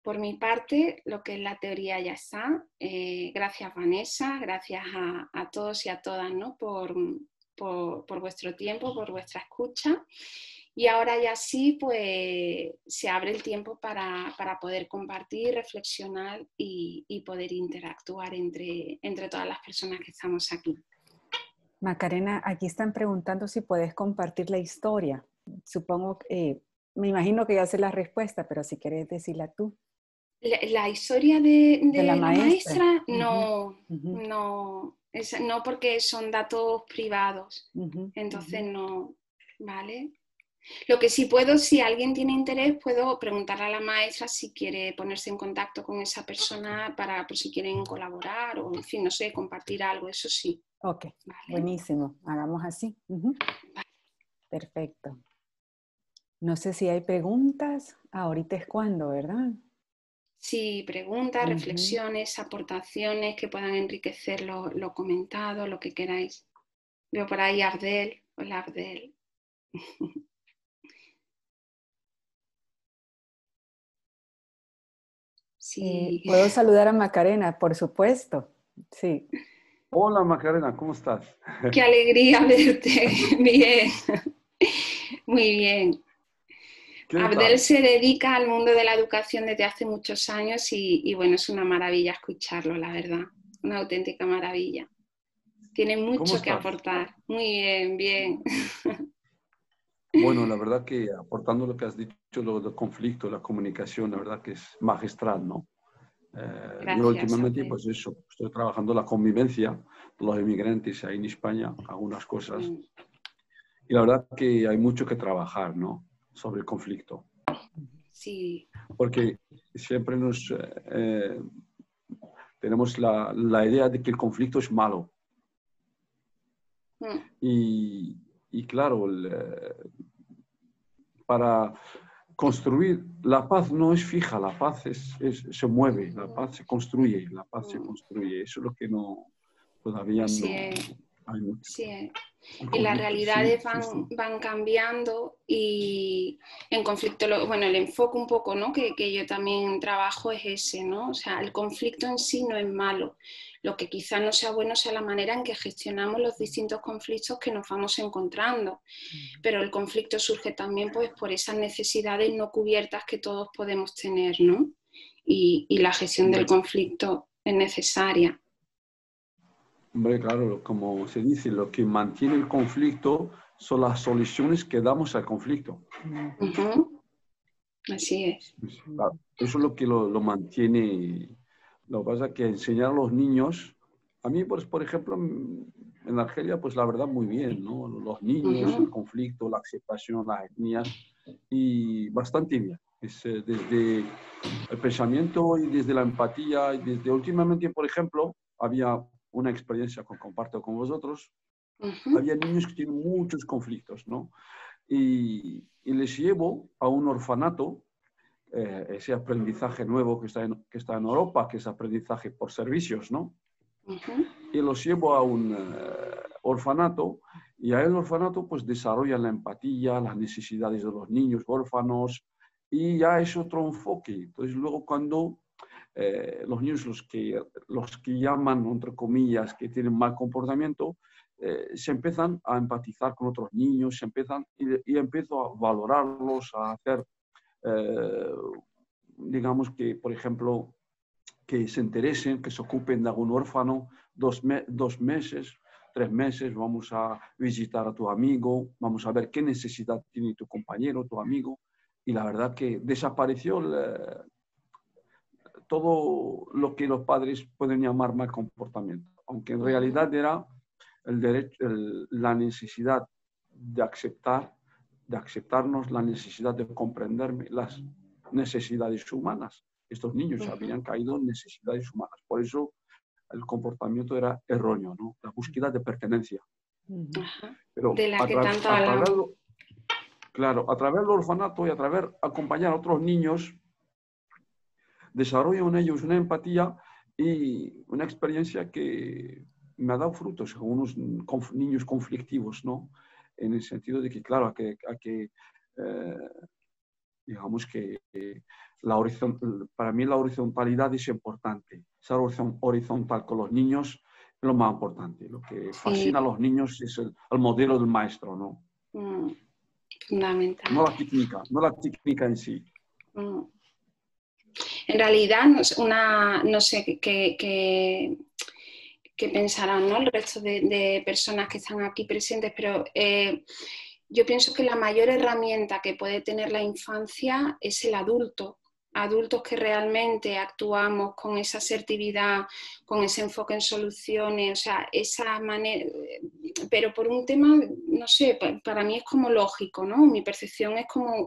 Por mi parte, lo que es la teoría ya está. Gracias, Vanessa, gracias a todos y a todas, ¿no? por vuestro tiempo, por vuestra escucha. Y ahora ya sí, pues se abre el tiempo para poder compartir, reflexionar y poder interactuar entre todas las personas que estamos aquí. Macarena, aquí están preguntando si puedes compartir la historia. Supongo que, me imagino que ya sé la respuesta, pero si quieres decirla tú. La historia de la maestra no, Uh-huh. no porque son datos privados, entonces no, ¿vale? Lo que sí puedo, si alguien tiene interés, puedo preguntarle a la maestra si quiere ponerse en contacto con esa persona para, por si quieren colaborar o, en fin, no sé, compartir algo, eso sí. Ok, ¿vale? Buenísimo, hagamos así. Vale. Perfecto. No sé si hay preguntas, ahorita es cuando, ¿verdad? Sí, preguntas, reflexiones, aportaciones que puedan enriquecer lo comentado, lo que queráis. Veo por ahí a Abdel. Hola, Abdel. Sí. ¿Puedo saludar a Macarena? Por supuesto. Sí. Hola Macarena, ¿cómo estás? Qué alegría verte. Bien. Muy bien. Abdel se dedica al mundo de la educación desde hace muchos años y bueno, es una maravilla escucharlo, la verdad. Una auténtica maravilla. Tiene mucho que aportar. Muy bien, bien. Bueno, la verdad que aportando lo que has dicho, lo del conflicto, la comunicación, la verdad que es magistral, ¿no? Yo últimamente, pues eso, estoy trabajando la convivencia de los inmigrantes ahí en España, algunas cosas. Y la verdad que hay mucho que trabajar, ¿no? Sobre el conflicto. Sí. Porque siempre tenemos la idea de que el conflicto es malo. Y claro, para construir, la paz no es fija, la paz se mueve, la paz se construye, la paz se construye. Eso es lo que todavía no hay mucho. Sí. Y las realidades van cambiando y en conflicto, bueno, el enfoque un poco, ¿no? que yo también trabajo es ese, ¿no? O sea, el conflicto en sí no es malo. Lo que quizás no sea bueno sea la manera en que gestionamos los distintos conflictos que nos vamos encontrando. Pero el conflicto surge también pues, por esas necesidades no cubiertas que todos podemos tener, ¿no? Y la gestión del conflicto es necesaria. Hombre, claro, como se dice, lo que mantiene el conflicto son las soluciones que damos al conflicto. Así es. Claro, eso es lo que lo mantiene. Lo que pasa es que enseñar a los niños a mí, pues, por ejemplo, en Argelia, pues la verdad muy bien, ¿no? Los niños, el conflicto, la aceptación, las etnias, y bastante bien. Desde el pensamiento y desde la empatía, y desde últimamente, por ejemplo, había una experiencia que comparto con vosotros, había niños que tienen muchos conflictos, ¿no? Y les llevo a un orfanato, ese aprendizaje nuevo que está en Europa, que es aprendizaje por servicios, ¿no? Y los llevo a un orfanato, y a el orfanato pues desarrollan la empatía, las necesidades de los niños órfanos, y ya es otro enfoque. Entonces luego cuando los niños, los que llaman, entre comillas, que tienen mal comportamiento, se empiezan a empatizar con otros niños, y empiezo a valorarlos, a hacer, digamos que, por ejemplo, que se interesen, que se ocupen de algún órfano, 2 meses, 3 meses, vamos a visitar a tu amigo, vamos a ver qué necesidad tiene tu compañero, tu amigo, y la verdad que desapareció todo lo que los padres pueden llamar mal comportamiento, aunque en realidad era la necesidad de aceptarnos, la necesidad de comprenderme, las necesidades humanas. Estos niños habían caído en necesidades humanas. Por eso el comportamiento era erróneo, ¿no? La búsqueda de pertenencia. Pero de la que tanto hablamos. Claro, a través del orfanato y a través de acompañar a otros niños, desarrollan en ellos una empatía y una experiencia que me ha dado frutos con unos niños conflictivos, ¿no? En el sentido de que, claro, digamos que para mí la horizontalidad es importante. Ser horizontal con los niños es lo más importante. Lo que fascina a los niños es el modelo del maestro, ¿no? Fundamental. No la técnica en sí. En realidad, no sé qué pensarán, ¿no?, el resto de personas que están aquí presentes, pero yo pienso que la mayor herramienta que puede tener la infancia es el adulto. Adultos que realmente actuamos con esa asertividad, con ese enfoque en soluciones, o sea, esa manera, pero por un tema, no sé, para mí es como lógico, ¿no? Mi percepción es como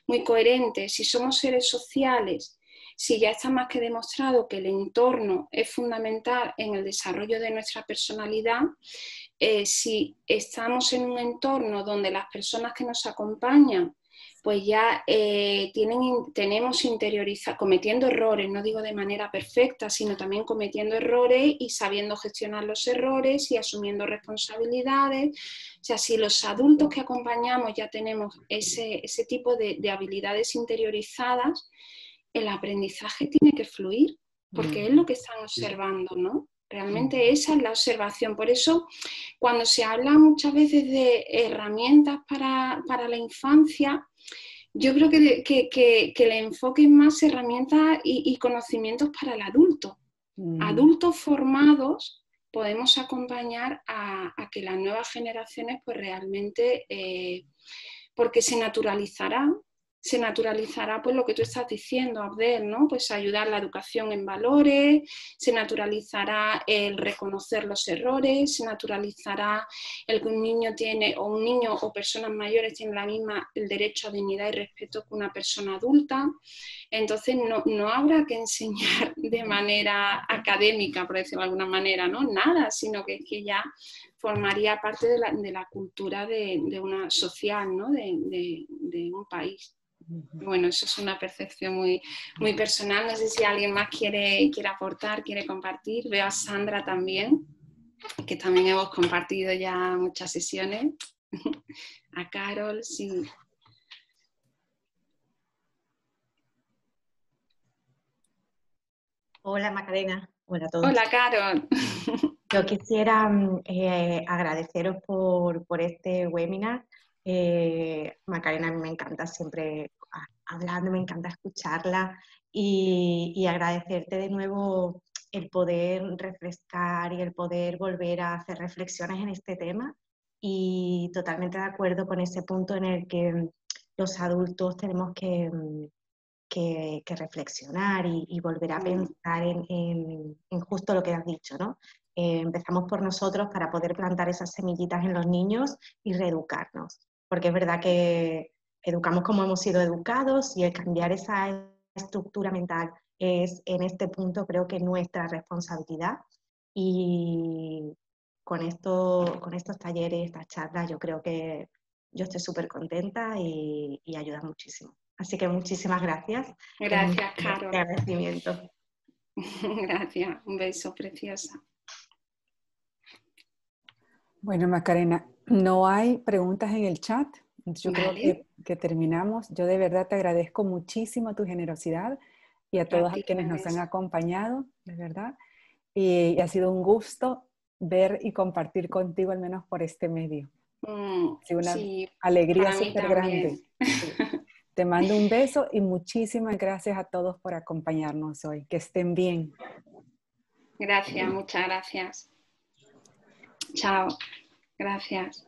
muy coherente. Si somos seres sociales, si ya está más que demostrado que el entorno es fundamental en el desarrollo de nuestra personalidad, si estamos en un entorno donde las personas que nos acompañan pues ya tenemos interiorizado, cometiendo errores, no digo de manera perfecta, sino también cometiendo errores y sabiendo gestionar los errores y asumiendo responsabilidades. O sea, si los adultos que acompañamos ya tenemos ese tipo de habilidades interiorizadas, el aprendizaje tiene que fluir, porque es lo que están observando, ¿no? Realmente esa es la observación. Por eso, cuando se habla muchas veces de herramientas para la infancia, yo creo que el enfoque es más herramientas y conocimientos para el adulto. Adultos formados podemos acompañar a que las nuevas generaciones pues realmente, porque se naturalizará pues lo que tú estás diciendo, Abdel, ¿no? Pues ayudar la educación en valores, se naturalizará el reconocer los errores, se naturalizará el que un niño o personas mayores tienen el derecho a dignidad y respeto que una persona adulta. Entonces no habrá que enseñar de manera académica, por decirlo de alguna manera, ¿no? Nada, sino que ya formaría parte de la cultura de una social, ¿no? de un país. Bueno, eso es una percepción muy, muy personal. No sé si alguien más quiere aportar, quiere compartir. Veo a Sandra también, que también hemos compartido ya muchas sesiones. A Carol, sí. Hola Macarena, hola a todos. Hola Carol. Yo quisiera agradeceros por este webinar. Macarena, a mí me encanta siempre hablando, me encanta escucharla y agradecerte de nuevo el poder refrescar y el poder volver a hacer reflexiones en este tema, y totalmente de acuerdo con ese punto en el que los adultos tenemos que reflexionar y volver a pensar en justo lo que has dicho, ¿no? empezamos por nosotros para poder plantar esas semillitas en los niños y reeducarnos. Porque es verdad que educamos como hemos sido educados y el cambiar esa estructura mental es en este punto creo que nuestra responsabilidad. Y con estos talleres, estas charlas, yo creo que yo estoy súper contenta y ayuda muchísimo. Así que muchísimas gracias. Gracias, Carol. Agradecimiento. Gracias, un beso, preciosa. Bueno, Macarena, no hay preguntas en el chat. Yo creo que terminamos. Yo de verdad te agradezco muchísimo tu generosidad y a todos quienes nos han acompañado, de verdad. Y ha sido un gusto ver y compartir contigo, al menos por este medio. Ha sido una alegría súper grande. Sí. Te mando un beso y muchísimas gracias a todos por acompañarnos hoy. Que estén bien. Gracias, muchas gracias. Chao. Gracias.